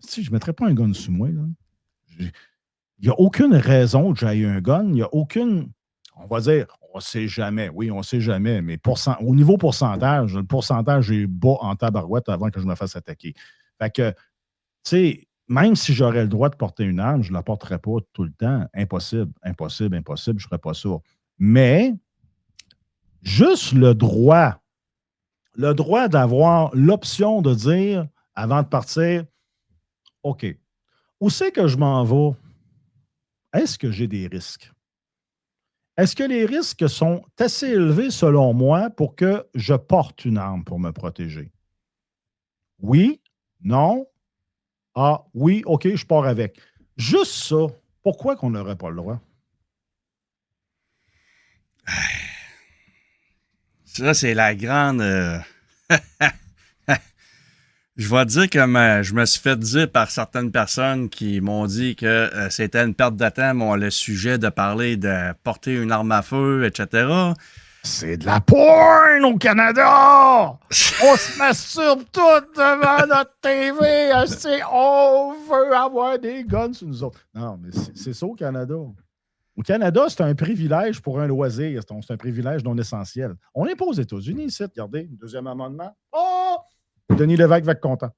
Si je ne mettrais pas un gun sur moi, là. Il n'y a aucune raison que j'aille un gun. Il n'y a aucune. On va dire, on ne sait jamais. Oui, on ne sait jamais. Mais au niveau pourcentage, le pourcentage est bas en tabarouette avant que je me fasse attaquer. Fait que, tu sais, même si j'aurais le droit de porter une arme, je ne la porterais pas tout le temps. Impossible, impossible, impossible. Je ne ferais pas ça. Mais, juste le droit d'avoir l'option de dire, avant de partir, OK, où c'est que je m'en vais? Est-ce que j'ai des risques? Est-ce que les risques sont assez élevés selon moi pour que je porte une arme pour me protéger? Oui? Non? Ah, oui, OK, je pars avec. Juste ça, pourquoi qu'on n'aurait pas le droit? Ça, c'est la grande. Je vais te dire comme je me suis fait dire par certaines personnes qui m'ont dit que c'était une perte de temps, le sujet de parler de porter une arme à feu, etc. C'est de la porn au Canada! On se masturbe tout devant notre TV. On veut avoir des guns sur nous autres. Non, mais c'est ça au Canada. Au Canada, c'est un privilège pour un loisir. C'est un privilège non essentiel. On n'est pas aux États-Unis ici. Regardez, deuxième amendement. Oh! Denis Lévesque va être content.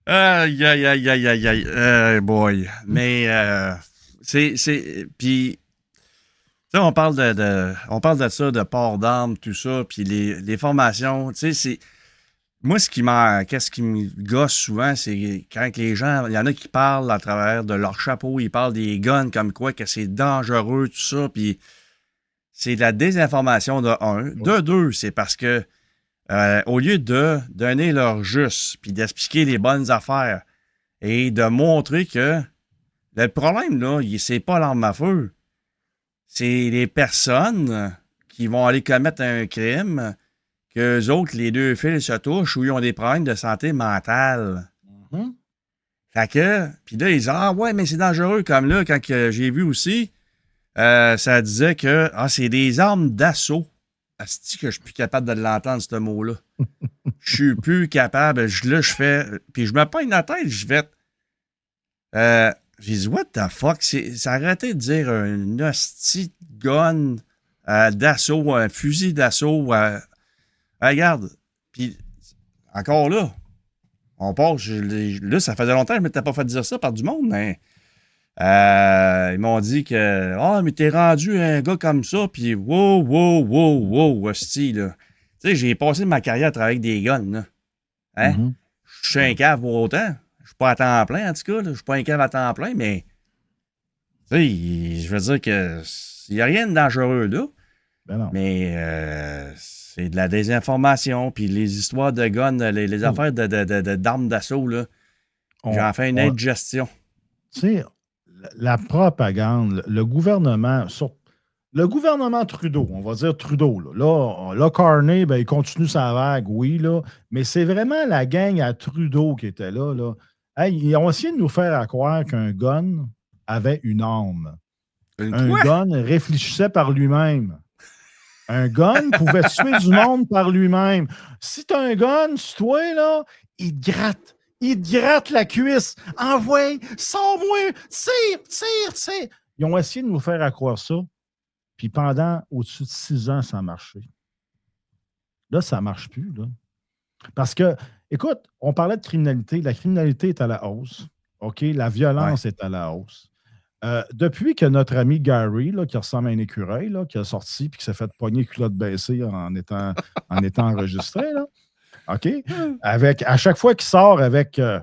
Aïe, aïe, aïe, aïe, aïe, aïe. Boy. Mais puis, tu sais, on parle de ça, de port d'armes, tout ça, puis les formations. Tu sais, c'est. Moi, qu'est-ce qui me gosse souvent, c'est quand les gens, il y en a qui parlent à travers de leur chapeau, ils parlent des guns comme quoi, que c'est dangereux, tout ça, puis c'est de la désinformation de un. De deux, c'est parce que au lieu de donner leur juste, puis d'expliquer les bonnes affaires, et de montrer que le problème, là, c'est pas l'arme à feu, c'est les personnes qui vont aller commettre un crime, qu'eux autres, les deux fils se touchent ou ils ont des problèmes de santé mentale. Mm-hmm. Fait que, puis là, ils disent, ah ouais, mais c'est dangereux. Comme là, quand j'ai vu aussi, ça disait que c'est des armes d'assaut. Asti que je suis plus capable de l'entendre, ce mot-là. Je suis plus capable. Là, je fais. Puis je me pogne la tête, je vais. J'ai dit, what the fuck? Ça arrêtait de dire un hostie gun d'assaut, un fusil d'assaut. Regarde, puis encore là, on passe, là, ça faisait longtemps que je ne m'étais pas fait dire ça par du monde, mais ils m'ont dit que mais t'es rendu un gars comme ça, puis wow, hostie, là. Tu sais, j'ai passé ma carrière à travailler avec des guns, là. Hein? Mm-hmm. Je suis un cave pour autant. Je suis pas à temps plein, en tout cas, là. Je suis pas un cave à temps plein, mais tu sais, je veux dire que il n'y a rien de dangereux là. Ben non. Mais C'est de la désinformation, puis les histoires de guns, les affaires d'armes d'assaut, là. J'en fais une indigestion. Tu sais, la propagande, le gouvernement Trudeau, on va dire Trudeau, là Carney, ben, il continue sa vague, oui, là, mais c'est vraiment la gang à Trudeau qui était là, là. Hey, ils ont essayé de nous faire croire qu'un gun avait une âme. Un gun réfléchissait par lui-même. Un gun pouvait tuer du monde par lui-même. Si tu as un gun, c'est toi, là, il te gratte. Il te gratte la cuisse. Envoie, sors-moi, tire. Ils ont essayé de nous faire croire ça. Puis pendant au-dessus de 6 ans, ça a marché. Là, ça ne marche plus. Là. Parce que, écoute, on parlait de criminalité. La criminalité est à la hausse. OK? La violence est à la hausse. Depuis que notre ami Gary, là, qui ressemble à un écureuil, là, qui a sorti et qui s'est fait pogner culotte baissée en étant enregistré, là, OK? À chaque fois qu'il sort avec, que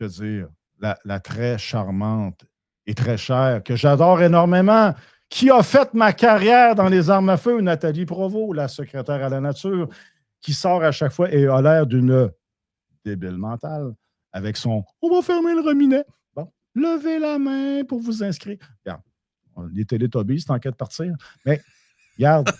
dire, la très charmante et très chère, que j'adore énormément, qui a fait ma carrière dans les armes à feu, Nathalie Provost, la secrétaire à la nature, qui sort à chaque fois et a l'air d'une débile mentale avec son « on va fermer le robinet ». Bon, levez la main pour vous inscrire. Regarde, les Télétobies, c'est en cas de partir. Mais, regarde,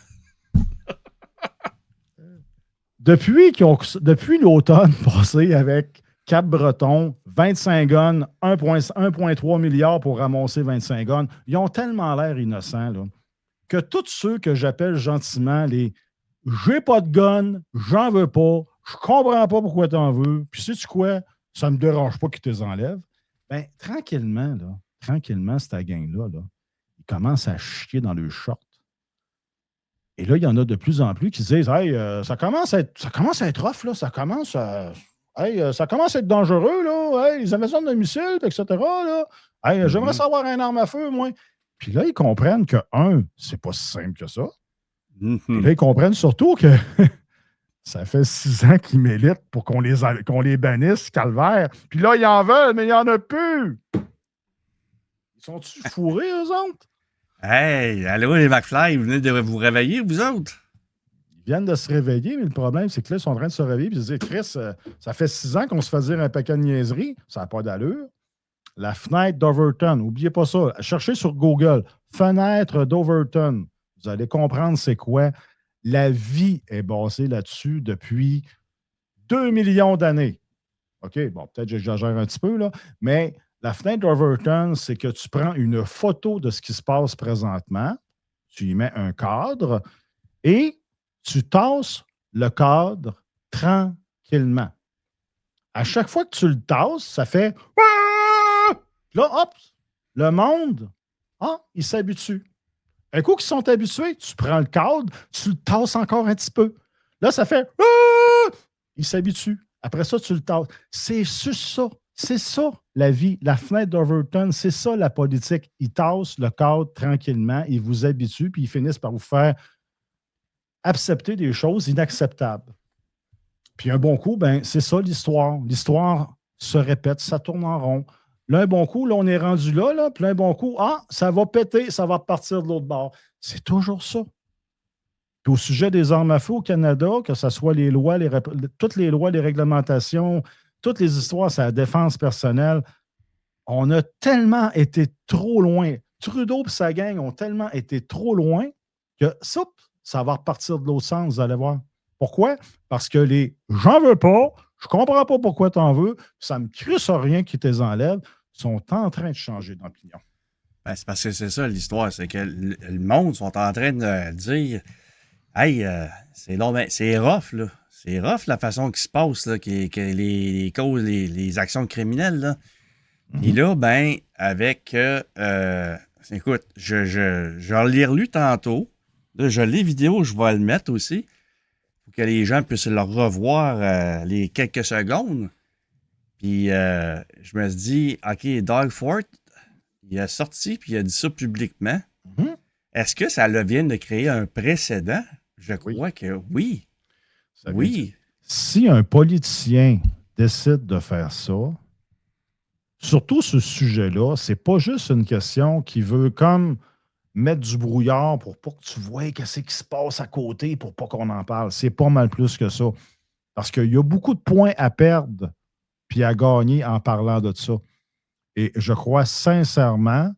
depuis l'automne passé avec Cap-Breton, 25 guns, 1,3 milliard pour ramasser 25 guns, ils ont tellement l'air innocents là, que tous ceux que j'appelle gentiment les « j'ai pas de gun, j'en veux pas, je comprends pas pourquoi t'en veux, puis sais-tu quoi, ça me dérange pas qu'ils te les enlèvent », bien, tranquillement, cette gang-là, là, ils commencent à chier dans le short. Et là, il y en a de plus en plus qui se disent « Hey, ça commence à être rough, là, ça commence à être dangereux, là, hey, les invasions de missiles, etc. Là. Hey, j'aimerais savoir un arme à feu, moi. » Puis là, ils comprennent que, c'est pas si simple que ça. Et là, ils comprennent surtout que ça fait 6 ans qu'ils militent pour qu'on les bannisse, calvaire. Puis là, ils en veulent, mais il n'y en a plus. Ils sont-tu fourrés, eux autres? Hey, allô les McFly, vous venez de vous réveiller, vous autres? Ils viennent de se réveiller, mais le problème, c'est que là, ils sont en train de se réveiller et de se dire, Chris, ça fait 6 ans qu'on se fait dire un paquet de niaiseries, ça n'a pas d'allure. La fenêtre d'Overton, n'oubliez pas ça. Cherchez sur Google, fenêtre d'Overton. Vous allez comprendre c'est quoi. La vie est basée là-dessus depuis 2 millions d'années. OK, bon, peut-être que j'exagère un petit peu, là, mais la fenêtre d'Overton, c'est que tu prends une photo de ce qui se passe présentement, tu y mets un cadre et tu tasses le cadre tranquillement. À chaque fois que tu le tasses, ça fait là, hop, le monde, il s'habitue. Un coup qu'ils sont habitués, tu prends le cadre, tu le tasses encore un petit peu. Là, ça fait il s'habitue. Après ça, tu le tasses. C'est ça. C'est ça, la vie. La fenêtre d'Overton, c'est ça, la politique. Ils tassent le cadre tranquillement, ils vous habituent, puis ils finissent par vous faire accepter des choses inacceptables. Puis un bon coup, ben, c'est ça l'histoire. L'histoire se répète, ça tourne en rond. Là, un bon coup, là, on est rendu là, puis là, un bon coup, ça va péter, ça va repartir de l'autre bord. C'est toujours ça. Puis au sujet des armes à feu au Canada, que ce soit les lois, toutes les lois, les réglementations, toutes les histoires, c'est la défense personnelle, on a tellement été trop loin. Trudeau et sa gang ont tellement été trop loin que ça va repartir de l'autre sens, vous allez voir. Pourquoi? Parce que les « j'en veux pas, je comprends pas pourquoi t'en veux, ça me crisse rien qui te les enlève », sont en train de changer d'opinion. Ben, c'est parce que c'est ça l'histoire, c'est que le monde sont en train de dire « Hey, c'est long, ben, c'est rough, là. C'est rough la façon qui se passe, là, que les causes, les actions criminelles, là. » Et là, ben, avec écoute, je l'ai relu tantôt. Là, je l'ai vidéo, je vais le mettre aussi. Pour que les gens puissent le revoir les quelques secondes. Puis je me suis dit, OK, Doug Ford, il a sorti puis il a dit ça publiquement. Est-ce que ça vient de créer un précédent? Je crois que oui. Oui. Si un politicien décide de faire ça, surtout ce sujet-là, c'est pas juste une question qui veut comme mettre du brouillard pour pas que tu vois qu'est-ce qui se passe à côté pour pas qu'on en parle. C'est pas mal plus que ça. Parce qu'il y a beaucoup de points à perdre puis à gagner en parlant de ça. Et je crois sincèrement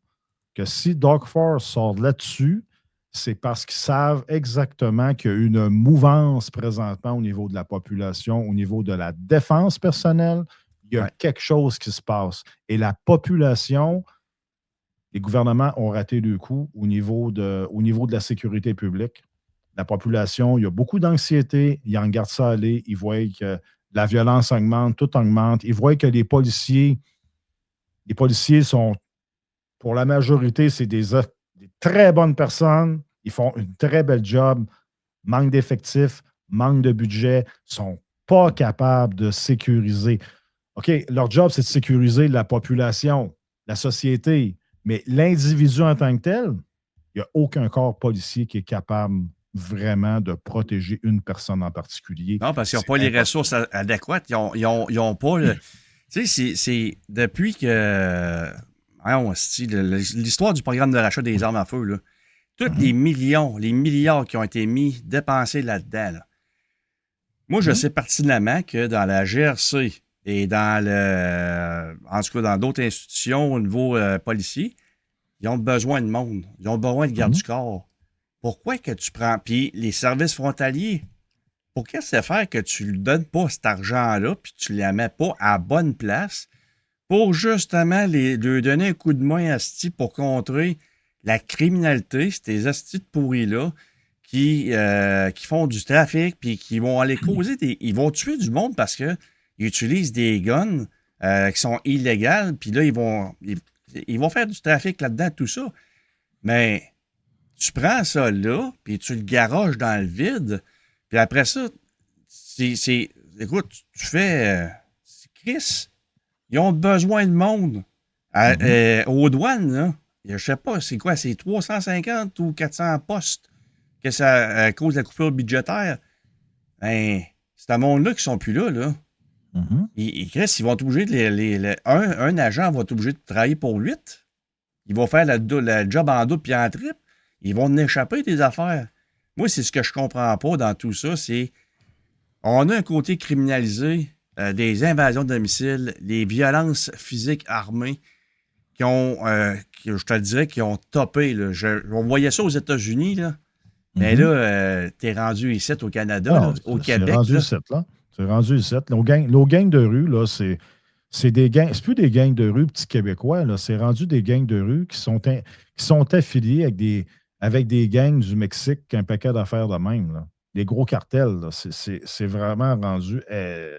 que si Dark Force sort là-dessus, c'est parce qu'ils savent exactement qu'il y a une mouvance présentement au niveau de la population, au niveau de la défense personnelle. Il y a Ouais. quelque chose qui se passe. Et la population, les gouvernements ont raté le coup au niveau de la sécurité publique. La population, il y a beaucoup d'anxiété, ils en regardent ça aller, ils voient que la violence augmente, tout augmente. Ils voient que les policiers sont, pour la majorité, c'est des très bonnes personnes, ils font une très belle job, manque d'effectifs, manque de budget, sont pas capables de sécuriser. OK, leur job, c'est de sécuriser la population, la société, mais l'individu en tant que tel, il n'y a aucun corps policier qui est capable vraiment de protéger une personne en particulier. Non, parce qu'ils n'ont C'est pas les impossible. ressources adéquates. Ils ont pas le. Tu sais, c'est depuis que. Voyons, l'histoire du programme de rachat des armes à feu, là, tous les millions, les milliards qui ont été dépensés là-dedans, là. Moi, je sais pertinemment que dans la GRC et en tout cas, dans d'autres institutions au niveau policier, ils ont besoin de monde. Ils ont besoin de garde du corps. Pourquoi que tu prends. Puis les services frontaliers, pourquoi c'est faire que tu ne donnes pas cet argent-là puis tu ne la mets pas à bonne place pour justement lui donner un coup de main asti pour contrer la criminalité, ces astis de pourris-là qui font du trafic puis qui vont aller causer ils vont tuer du monde parce qu'ils utilisent des guns qui sont illégales puis là, ils vont faire du trafic là-dedans, tout ça. Mais tu prends ça là puis tu le garoches dans le vide puis après ça, écoute, tu fais. Chris, ils ont besoin de monde. Aux douanes, là, je sais pas, c'est quoi, c'est 350 ou 400 postes que ça à cause de la coupure budgétaire. Ben, c'est un monde-là qui sont plus là, là. Mhm. Chris, ils vont être obligés un agent va être obligé de travailler pour 8. Ils vont faire la job en double puis en triple. Ils vont en échapper des affaires. Moi, c'est ce que je comprends pas dans tout ça, c'est on a un côté criminalisé des invasions de domicile, les violences physiques armées je te le dirais, qui ont topé. Là. On voyait ça aux États-Unis, là. Mais là, t'es rendu ici au Canada, là, Non, au c'est Québec. rendu Là. 7, là. C'est rendu 7. Nos gangs de rue, là, c'est des gangs. C'est plus des gangs de rue petits Québécois, là. C'est rendu des gangs de rue qui sont affiliés avec des gangs du Mexique, un paquet d'affaires de même, là. Les gros cartels, là, c'est vraiment rendu.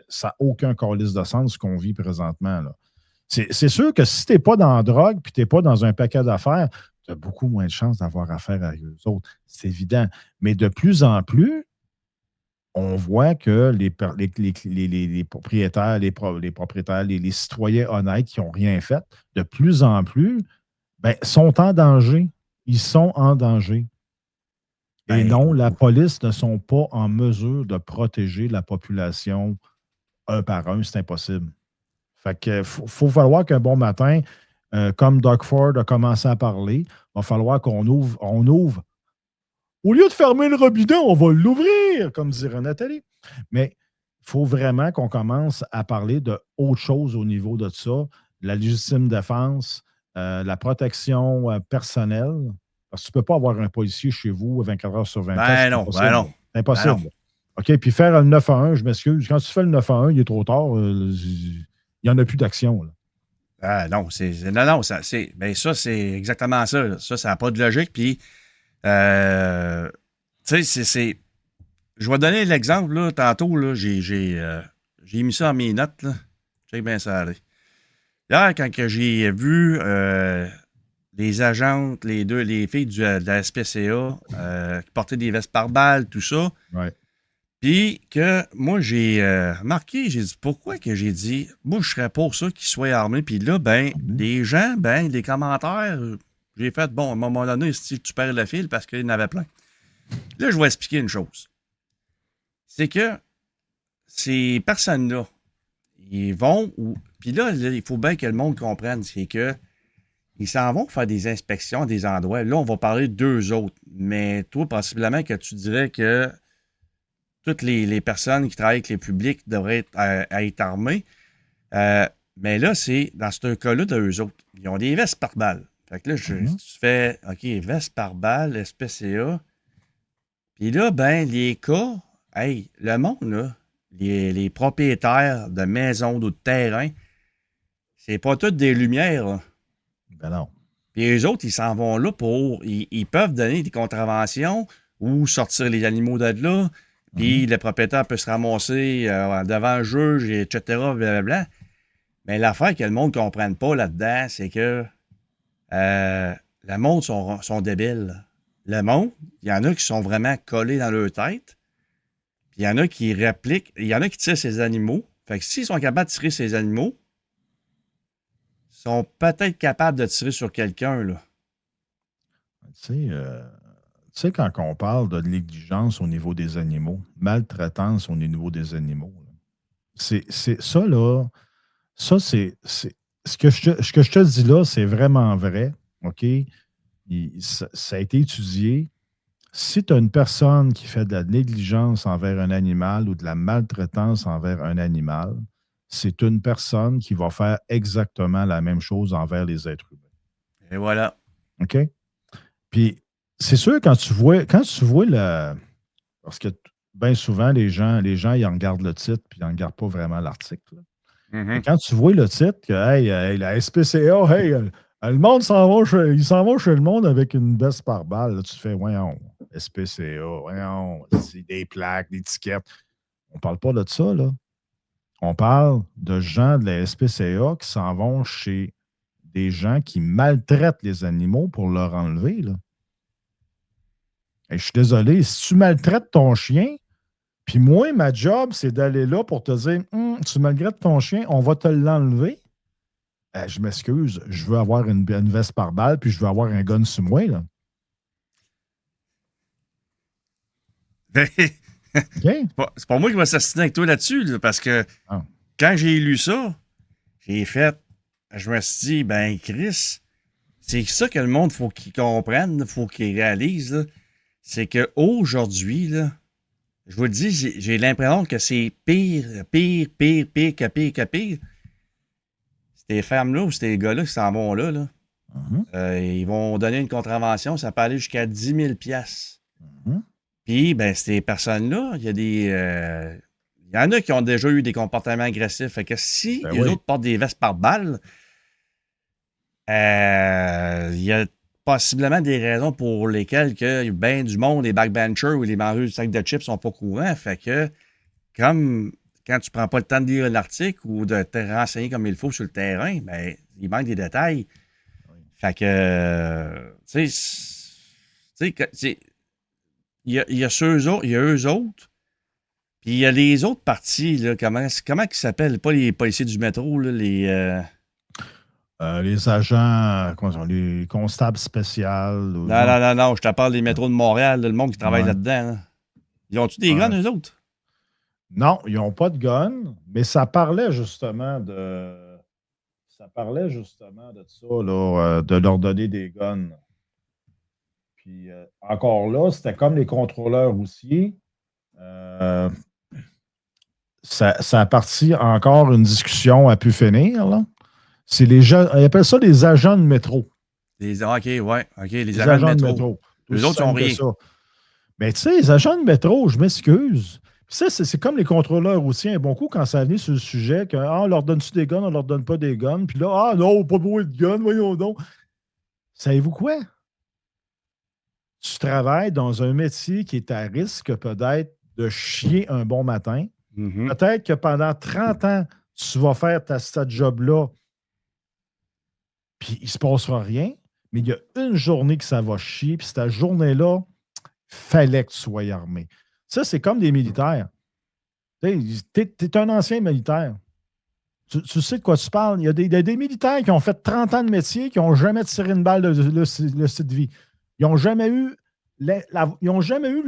Ça n'a aucun calice de sens ce qu'on vit présentement, là. C'est sûr que si tu n'es pas dans la drogue puis tu n'es pas dans un paquet d'affaires, tu as beaucoup moins de chances d'avoir affaire à eux autres. C'est évident. Mais de plus en plus, on voit que les propriétaires, les citoyens honnêtes qui n'ont rien fait, de plus en plus, ben, sont en danger. Ils sont en danger. Et Ben, non, la police ne sont pas en mesure de protéger la population un par un. C'est impossible. Fait que faut falloir qu'un bon matin, comme Doug Ford a commencé à parler, il va falloir on ouvre. Au lieu de fermer le robinet, on va l'ouvrir, comme dirait Nathalie. Mais il faut vraiment qu'on commence à parler de autre chose au niveau de ça, la légitime défense, la protection personnelle. Parce que tu ne peux pas avoir un policier chez vous 24 heures sur 24, ben c'est non, ben impossible. non, C'est ben non. impossible. OK, puis faire le 9-1, je m'excuse. Quand tu fais le 9-1, il est trop tard. Il n'y en a plus d'action. Ah non, non, ben ça, c'est exactement ça. Là. Ça n'a pas de logique. Puis, tu sais, je vais donner l'exemple, là, tantôt, là, j'ai mis ça dans mes notes, là. Check bien ça aller. Hier, quand que j'ai vu les agentes, les filles de la SPCA qui portaient des vestes par balles, tout ça, Ouais. puis que moi, j'ai remarqué, j'ai dit, pourquoi que j'ai dit, moi, je serais pour ça qu'ils soient armés. Puis là, ben, les gens, ben, les commentaires, j'ai fait, bon, à un moment donné, si tu perds le fil parce qu'il y en avait plein. Là, je vais expliquer une chose. C'est que ces personnes-là, ils vont, puis là, il faut bien que le monde comprenne, c'est que ils s'en vont faire des inspections à des endroits. Là, on va parler d'eux autres. Mais toi, possiblement que tu dirais que toutes les personnes qui travaillent avec les publics devraient être armées. Mais là, c'est dans ce cas-là d'eux autres. Ils ont des vestes par balle. Fait que là, tu fais, OK, veste par balle, SPCA. Puis là, ben, les cas, hey, le monde, là, les propriétaires de maisons ou de terrains, c'est pas toutes des lumières, là. Ben non. Puis eux autres, ils s'en vont là pour. Ils peuvent donner des contraventions ou sortir les animaux de là. Puis le propriétaire peut se ramasser devant le juge, etc. Blablabla. Mais l'affaire que le monde ne comprenne pas là-dedans, c'est que le monde sont débiles. Le monde, il y en a qui sont vraiment collés dans leur tête. Puis il y en a qui répliquent. Il y en a qui tirent ces animaux. Fait que s'ils sont capables de tirer ces animaux, ils sont peut-être capables de tirer sur quelqu'un, là. Tu sais, quand on parle de négligence au niveau des animaux, maltraitance au niveau des animaux, là, c'est ça, là. Ça, ce que je te dis là, c'est vraiment vrai. OK? Ça a été étudié. Si tu as une personne qui fait de la négligence envers un animal ou de la maltraitance envers un animal, c'est une personne qui va faire exactement la même chose envers les êtres humains. Et voilà. OK? Puis, c'est sûr, quand tu vois parce que bien souvent, les gens, ils en regardent le titre puis ils n'en regardent pas vraiment l'article. Mais Mhm. quand tu vois le titre que hey, la SPCA, hey, le monde il s'en va chez le monde avec une veste par balle, là, tu fais, voyons, SPCA, voyons, c'est des plaques, des étiquettes. On parle pas de ça, là. On parle de gens de la SPCA qui s'en vont chez des gens qui maltraitent les animaux pour leur enlever, là. Et je suis désolé, si tu maltraites ton chien, puis moi, ma job, c'est d'aller là pour te dire, tu maltraites ton chien, on va te l'enlever. Je m'excuse, je veux avoir une veste par balle, puis je veux avoir un gun sur moi, là. OK? C'est pas moi qui vais s'assiner avec toi là-dessus, là, parce que Ah. quand j'ai lu ça, je me suis dit, ben, Chris, c'est ça que le monde, faut qu'il comprenne, faut qu'il réalise, là. C'est qu'aujourd'hui, là, je vous le dis, j'ai l'impression que c'est pire, pire, pire, pire que pire que pire. Ces femmes-là ou ces gars-là qui s'en vont là, Mhm. ils vont donner une contravention, ça peut aller jusqu'à 10 000 piastres. Mhm. Puis, ben, ces personnes-là, il y en a qui ont déjà eu des comportements agressifs. Fait que si Ben les oui. autres portent des vestes par balle, il y a possiblement des raisons pour lesquelles que ben du monde, les backbenchers ou les mangeurs de sacs de chips sont pas courants. Fait que, comme quand tu prends pas le temps de lire l'article ou de te renseigner comme il faut sur le terrain, ben, il manque des détails. Fait que, il y a eux autres, puis il y a les autres parties, là, comment ils s'appellent? Pas les policiers du métro, là, Les agents, les constables spéciaux. Non, Non. non, non, non, je te parle des métros de Montréal, là, le monde qui travaille Ouais. là-dedans, là. Ils ont-tu des guns, Ouais. eux autres? Non, ils n'ont pas de gun, mais ça parlait justement de. Ça parlait justement de ça, là, de leur donner des guns. Puis encore là, c'était comme les contrôleurs routiers. Euh, ça a parti encore une discussion à pu finir, là. C'est ils appellent ça les agents de métro. OK, ouais, OK, les Les agents de agents de métro. métro. C'est Eux aussi autres, ils ont simple que rien. ça. Mais tu sais, les agents de métro, je m'excuse. Puis ça, c'est comme les contrôleurs routiers, un bon coup, quand ça venait sur le sujet, que, on leur donne-tu des guns, on leur donne pas des guns. Puis là, non, pas besoin de guns, voyons donc. Savez-vous quoi? Tu travailles dans un métier qui est à risque peut-être de chier un bon matin. Mhm. Peut-être que pendant 30 ans, tu vas faire cette job-là, puis il ne se passera rien. Mais il y a une journée que ça va chier, puis cette journée-là, fallait que tu sois armé. Ça, c'est comme des militaires. Tu es un ancien militaire. Tu sais de quoi tu parles. Il y a des militaires qui ont fait 30 ans de métier qui n'ont jamais tiré une balle de site vie. Ils n'ont jamais eu, ils ont jamais eu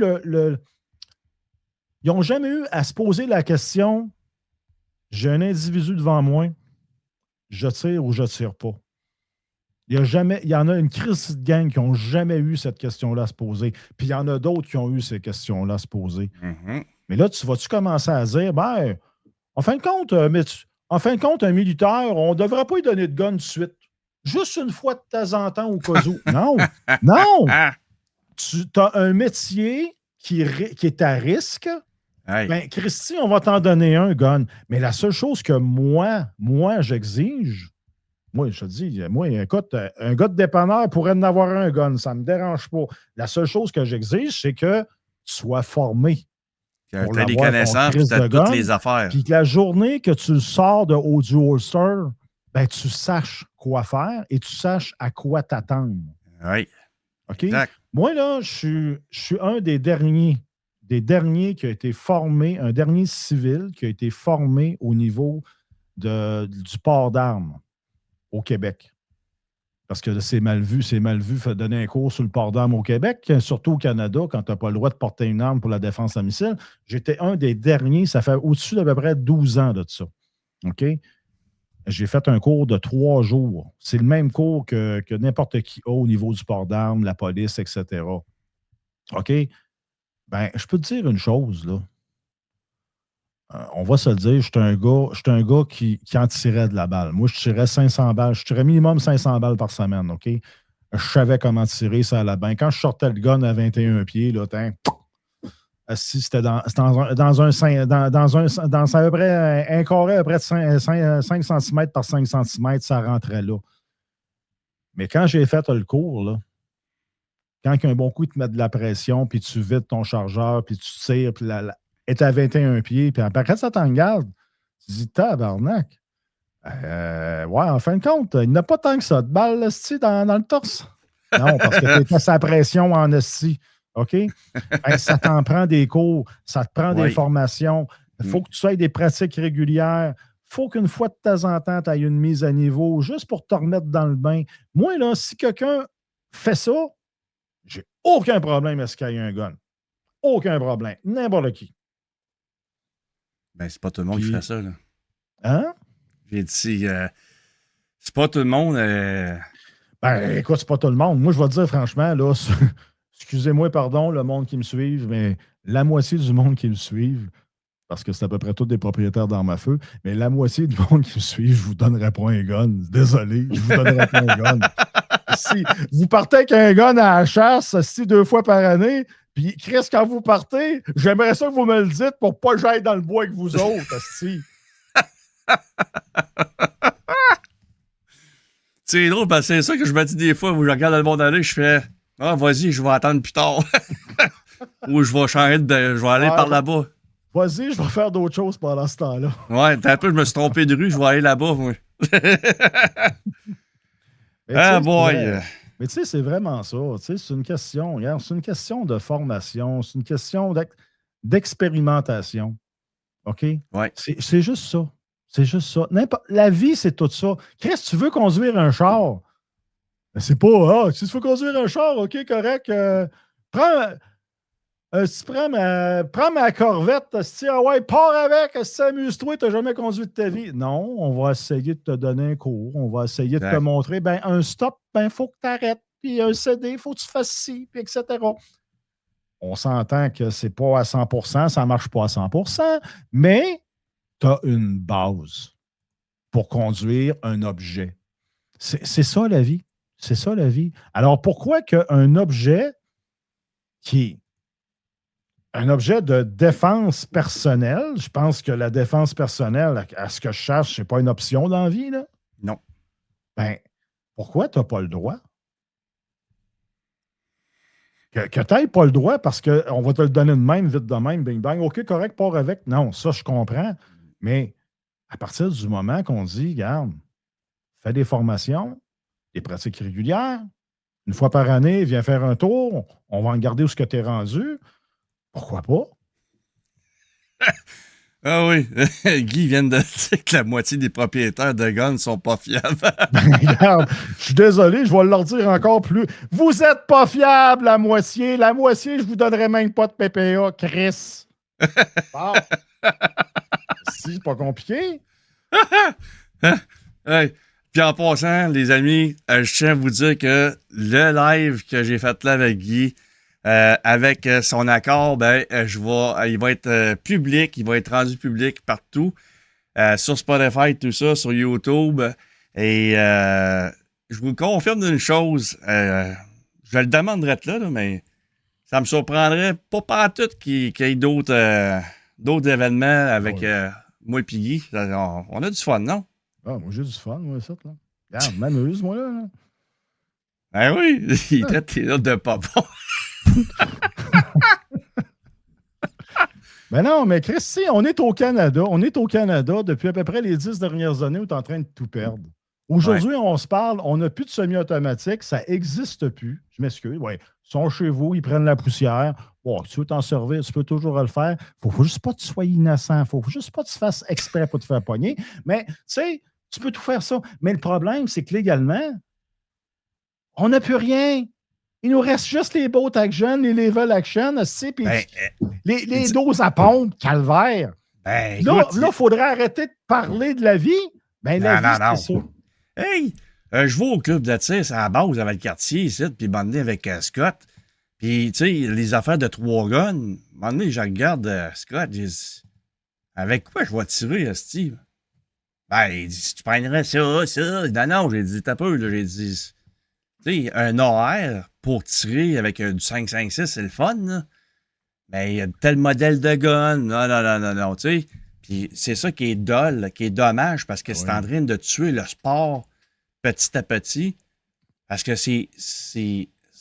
ils n'ont jamais eu à se poser la question, j'ai un individu devant moi, je tire ou je tire pas. Il y en a une crise de gang qui n'ont jamais eu cette question-là à se poser. Puis il y en a d'autres qui ont eu ces questions-là à se poser. Mhm. Mais là, tu vas-tu commencer à dire, ben, en fin de compte, un militaire, on ne devrait pas lui donner de gun de suite. Juste une fois de temps en temps au cas où. Non, non. Tu as un métier qui est à risque. Hey. Ben, Christy, on va t'en donner un gun. Mais la seule chose que moi, j'exige, moi, je te dis, moi, écoute, un gars de dépanneur pourrait en avoir un gun. Ça ne me dérange pas. La seule chose que j'exige, c'est que tu sois formé pour Tu as les l'avoir, ton connaissances, puis crise tu as de toutes gun. les affaires. Puis que la journée que tu le sors de haut du holster, ben, tu saches quoi faire et tu saches à quoi t'attendre. Oui. OK? Exact. Moi, là, je suis un des derniers qui a été formé, un dernier civil qui a été formé au niveau du port d'armes au Québec. Parce que c'est mal vu donner un cours sur le port d'armes au Québec, surtout au Canada, quand tu n'as pas le droit de porter une arme pour la défense à missile. J'étais un des derniers, ça fait au-dessus d'à peu près 12 ans de ça. OK? J'ai fait un cours de 3 jours. C'est le même cours que n'importe qui a au niveau du port d'armes, la police, etc. OK? Ben, je peux te dire une chose, là. On va se le dire, j'étais un gars qui en tirait de la balle. Moi, je tirais 500 balles. Je tirais minimum 500 balles par semaine, OK? Je savais comment tirer ça à la bain. Quand je sortais le gun à 21 pieds, là, si c'était dans à peu près un carré à peu près de 5 cm par 5 cm, ça rentrait là. Mais quand j'ai fait le cours, là, quand un bon coup, il te met de la pression, puis tu vides ton chargeur, puis tu tires, puis est à 21 pieds, puis après ça t'en garde. Tu dis, tabarnak. Ouais, en fin de compte, il n'a pas tant que ça de balles, dans le torse. Non, parce que tu étais sa pression en esti. OK? Ben, ça t'en prend des cours, ça te prend des formations. Il faut que tu aies des pratiques régulières. Il faut qu'une fois de temps en temps, tu aies une mise à niveau juste pour te remettre dans le bain. Moi, là, si quelqu'un fait ça, j'ai aucun problème à ce qu'il y ait un gun. Aucun problème. N'importe qui. Ben, c'est pas tout le monde qui ferait ça, là. Hein? J'ai dit, c'est pas tout le monde. Ben, écoute, c'est pas tout le monde. Moi, je vais te dire franchement, là, excusez-moi, pardon, le monde qui me suive, mais la moitié du monde qui me suive, parce que c'est à peu près tous des propriétaires d'armes à feu, mais la moitié du monde qui me suit, je vous donnerai pas un gun. Désolé, je vous donnerai pas un gun. Si vous partez avec un gun à la chasse, 2 fois par année, puis Chris, quand vous partez, j'aimerais ça que vous me le dites pour pas que j'aille dans le bois avec vous autres, asti. C'est drôle parce que c'est ça que je me dis des fois où je regarde le monde aller, je fais ah, vas-y, je vais attendre plus tard. Ou je vais changer je vais aller par là-bas. Vas-y, je vais faire d'autres choses pendant ce temps-là. Ouais, un peu, je me suis trompé de rue, je vais aller là-bas, moi. Ah, boy! Mais tu sais, c'est vraiment ça. C'est une question, regarde, c'est une question de formation, c'est une question d'expérimentation. OK? Ouais. C'est juste ça. C'est juste ça. La vie, c'est tout ça. Chris, tu veux conduire un char? Ben, c'est pas, si tu veux conduire un char, OK, correct. Prends ma Corvette, ouais, pars avec, amuse-toi, tu n'as jamais conduit de ta vie. Non, on va essayer de te donner un cours, on va essayer de te montrer, ben, un stop, ben, il faut que tu arrêtes, puis un CD, il faut que tu fasses ci, puis etc. On s'entend que c'est pas à 100%, ça ne marche pas à 100%, mais tu as une base pour conduire un objet. C'est ça la vie. C'est ça la vie. Alors, pourquoi qu'un objet un objet de défense personnelle, je pense que la défense personnelle, à ce que je cherche, c'est pas une option dans la vie, là? Non. Ben, pourquoi tu n'as pas le droit? Que tu n'aies pas le droit parce qu'on va te le donner de même, vite de même, bing bang, OK, correct, pars avec. Non, ça, je comprends. Mais à partir du moment qu'on dit, regarde, fais des formations, des pratiques régulières, une fois par année, viens faire un tour, on va regarder où ce que tu es rendu. Pourquoi pas? Ah oui, Guy vient de dire que la moitié des propriétaires de guns ne sont pas fiables. Ben, regarde, je suis désolé, je vais leur dire encore plus. Vous n'êtes pas fiables, la moitié. La moitié, je vous donnerai même pas de PPA, Chris. Bon. Si, c'est pas compliqué. Hey, Puis en passant, les amis, je tiens à vous dire que le live que j'ai fait là avec Guy, avec son accord, ben, il va être public, il va être rendu public partout, sur Spotify, tout ça, sur YouTube. Et je vous confirme d'une chose, je le demanderai là, mais ça me surprendrait pas partout qu'il y ait d'autres événements avec moi et Guy. On a du fun, non? Ah, moi, j'ai du fun, moi, ça, là. Regarde, m'amuse, moi, là. Ben oui, il traite les autres de pas bon. Mais non, mais Chris, si on est au Canada, depuis à peu près les 10 dernières années où tu es en train de tout perdre. Aujourd'hui, on se parle, on n'a plus de semi-automatique, ça n'existe plus. Je m'excuse, oui. Ils sont chez vous, ils prennent la poussière. Bon, si tu veux t'en servir, tu peux toujours le faire. Faut juste pas que tu sois innocent. Faut juste pas que tu fasses exprès pour te faire pogner. Mais, tu sais, tu peux tout faire ça. Mais le problème, c'est que légalement, on n'a plus rien. Il nous reste juste les boat action, les level action, puis les doses à pompe, calvaire. Ben, Là, écoute, il faudrait arrêter de parler de la vie. Ben, la vie, c'est ça. Hey, je vais au club de tir, à la base, avec le quartier, ici, puis bandé avec Scott. Puis, tu sais, les affaires de 3 guns, à un moment donné, je regarde Scott, j'ai dit, avec quoi je vais tirer, Steve? Ben, il dit, si tu prendrais ça. Non, j'ai dit, t'as peu, là, j'ai dit, tu sais, un AR pour tirer avec du 5.56, c'est le fun, là. Mais il y a tel modèle de gun. Non, tu sais. Puis c'est ça qui est qui est dommage, parce que c'est en train de tuer le sport petit à petit. Parce que c'est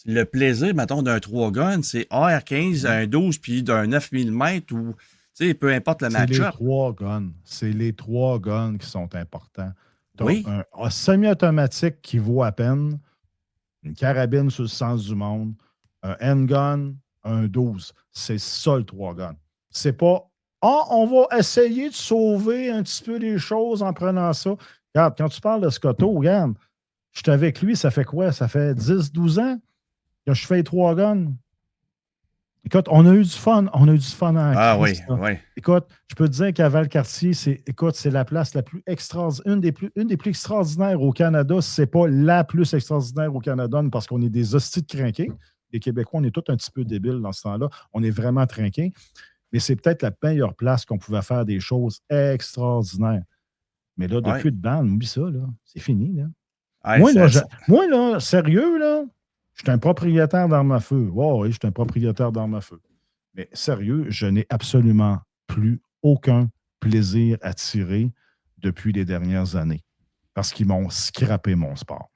le plaisir, mettons, d'un 3 gun, c'est AR-15, un 12 puis d'un 9 mm ou, tu sais, peu importe le match-up. C'est les 3 guns. C'est les 3 guns qui sont importants. Tu as Oui. un semi-automatique qui vaut à peine, une carabine sur le sens du monde, un handgun, un 12. C'est ça le 3 guns. C'est pas on va essayer de sauver un petit peu les choses en prenant ça. Regarde, quand tu parles de Scotto, regarde, je suis avec lui, ça fait quoi? Ça fait 10-12 ans que je fais les 3 guns. Écoute, on a eu du fun. On a eu du fun en Christ, Oui. Écoute, je peux te dire qu'à Valcartier, c'est la place la plus extraordinaire, une des plus extraordinaires au Canada. Si ce n'est pas la plus extraordinaire au Canada, parce qu'on est des hosties de crinqués. Les Québécois, on est tous un petit peu débiles dans ce temps-là. On est vraiment trinqués. Mais c'est peut-être la meilleure place qu'on pouvait faire des choses extraordinaires. Mais là, depuis le ban, oublie ça, là. C'est fini, là. Moi, là, sérieux, là, je suis un propriétaire d'armes à feu. Oui, je suis un propriétaire d'armes à feu. Mais sérieux, je n'ai absolument plus aucun plaisir à tirer depuis les dernières années. Parce qu'ils m'ont scrappé mon sport.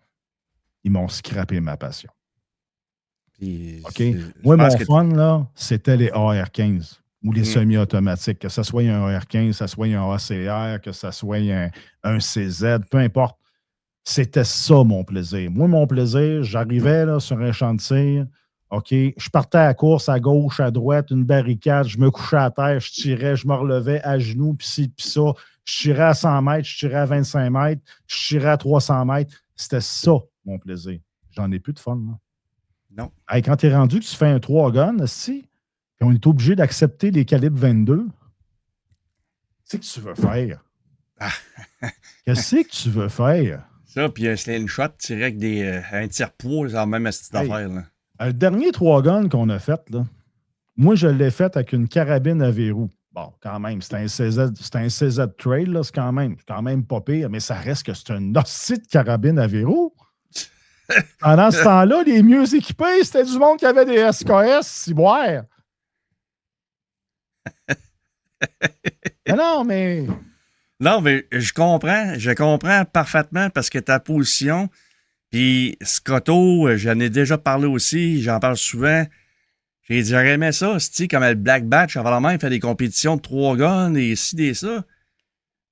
Ils m'ont scrappé ma passion. OK? Moi, mon fun, là, c'était les AR-15 ou les semi-automatiques. Que ce soit un AR-15, que ce soit un ACR, que ce soit un CZ, peu importe. C'était ça, mon plaisir. Moi, mon plaisir, j'arrivais là, sur un champ de tir. OK, je partais à la course à gauche, à droite, une barricade, je me couchais à terre, je tirais, je me relevais à genoux, puis ci, puis ça. Je tirais à 100 mètres, je tirais à 25 mètres, je tirais à 300 mètres. C'était ça, mon plaisir. J'en ai plus de fun, là. Non. Hey, quand tu es rendu que tu fais un 3 gun, si, puis on est obligé d'accepter les calibres 22, qu'est-ce que tu veux faire? Qu'est-ce que tu veux faire? Ça, puis un slingshot tiré avec un tire-poids, c'est la même petite affaire. Là. Le dernier 3 guns qu'on a fait, là, moi, je l'ai fait avec une carabine à verrou. Bon, quand même, c'est un CZ Trail, là, c'est quand même pas pire, mais ça reste que c'est une hostie de carabine à verrou. Pendant ce temps-là, les mieux équipés, c'était du monde qui avait des SKS, ciboire. Non, mais... Non, mais je comprends parfaitement parce que ta position, puis Scotto, j'en ai déjà parlé aussi, j'en parle souvent. J'ai dit, j'aurais aimé ça, c'est comme le Black Batch, avant la main, il fait des compétitions de 3 guns et ci, des ça.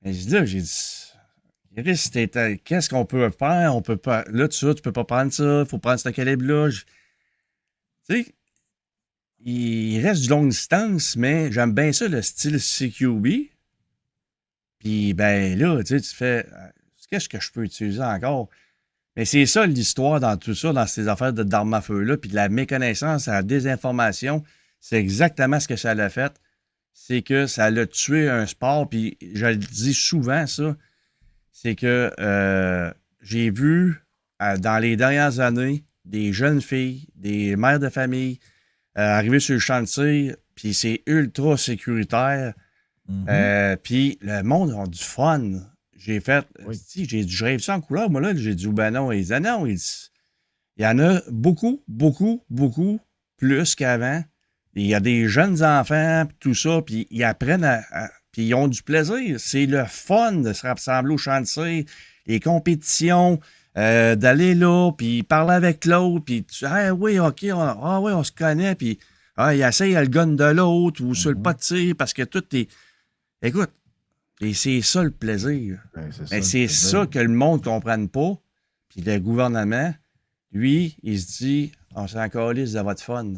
Mais j'ai dit, qu'est-ce qu'on peut faire? On peut pas, là, tu peux pas prendre ça, il faut prendre ce calibre-là. Tu sais, il reste du longue distance, mais j'aime bien ça, le style CQB. Puis, ben là, tu fais, qu'est-ce que je peux utiliser encore? Mais c'est ça l'histoire dans tout ça, dans ces affaires d'armes à feu-là, puis de la méconnaissance, la désinformation. C'est exactement ce que ça l'a fait. C'est que ça l'a tué un sport, puis je le dis souvent, ça. C'est que j'ai vu dans les dernières années des jeunes filles, des mères de famille arriver sur le chantier, puis c'est ultra sécuritaire. Puis le monde a du fun. J'ai fait, Oui. je rêve ça en couleur, moi là, j'ai dit, ben non, ils disent, ah non, il y en a beaucoup, beaucoup, beaucoup plus qu'avant. Il y a des jeunes enfants, pis tout ça, puis ils apprennent puis ils ont du plaisir. C'est le fun de se rassembler au chantier, les compétitions, d'aller là, puis parler avec l'autre, puis tu ah oui, OK, oui, on se connaît, puis il essaye le gun de l'autre ou sur le pas de tir, parce que tout est... Écoute, et c'est ça le plaisir. Ben, c'est ça, Mais le c'est plaisir. ça que le monde ne comprenne pas, puis le gouvernement, lui, il se dit, on s'en calisse de votre fun.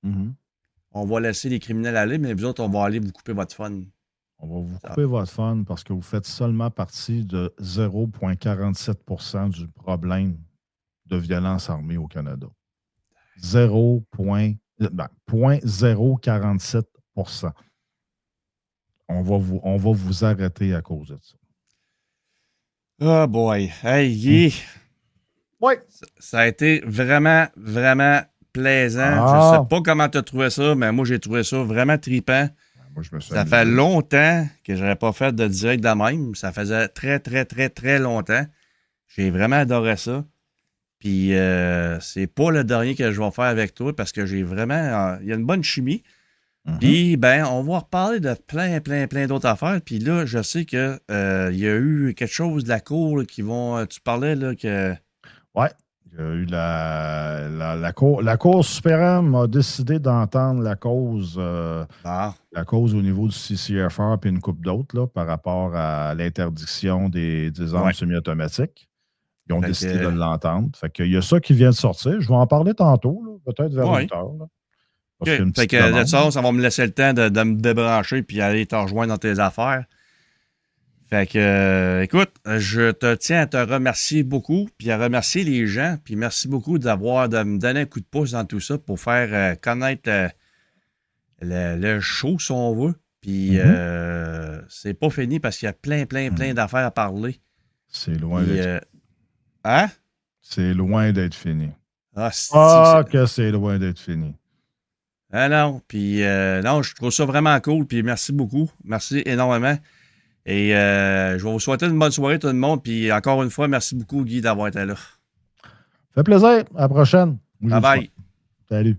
Mhm. On va laisser les criminels aller, mais vous autres, on va aller vous couper votre fun. On va vous Ça. couper votre fun parce que vous faites seulement partie de 0,47 du problème de violence armée au Canada. 0,047. On va vous arrêter à cause de ça. Oh boy. Hey, Guy, Oui. ça a été vraiment, vraiment plaisant. Je sais Ah, pas comment tu as trouvé ça, mais moi, j'ai trouvé ça vraiment trippant. moi, je me suis Ça fait amusé. longtemps que je n'avais pas fait de direct de même. Ça faisait très, très, très, très longtemps. J'ai vraiment adoré ça. Puis, c'est pas le dernier que je vais faire avec toi parce que j'ai vraiment. Il y a une bonne chimie. Mhm. Puis, ben, on va reparler de plein, plein, plein d'autres affaires. Puis là, je sais que il y a eu quelque chose de la cour là, qui vont. Tu parlais là que. Ouais. Il y a eu la Cour suprême a décidé d'entendre Ah, la cause au niveau du CCFR puis une couple d'autres là, par rapport à l'interdiction des armes ouais. semi-automatiques. Ils ont Fait décidé de que. l'entendre. Fait qu'il y a ça qui vient de sortir. Je vais en parler tantôt, là, peut-être vers Ouais. 8 heures, là, OK. parce qu'il y a une Fait petite que de toute demande. façon, ça va me laisser le temps de me débrancher puis aller te rejoindre dans tes affaires. Fait que, écoute, je te tiens à te remercier beaucoup, puis à remercier les gens, puis merci beaucoup de me donner un coup de pouce dans tout ça pour faire connaître le show, si on veut. Puis Mhm. c'est pas fini parce qu'il y a plein, plein, plein Mhm. d'affaires à parler. C'est loin Puis, d'être hein? c'est loin d'être fini. Ah, c'est... Ah, que c'est loin d'être fini. Ah non, puis non, je trouve ça vraiment cool, puis merci beaucoup. Merci énormément. Et je vais vous souhaiter une bonne soirée tout le monde, puis encore une fois, merci beaucoup Guy d'avoir été là. Fait plaisir. À la prochaine. Moi, Bye j'ai du fun. bye! Salut.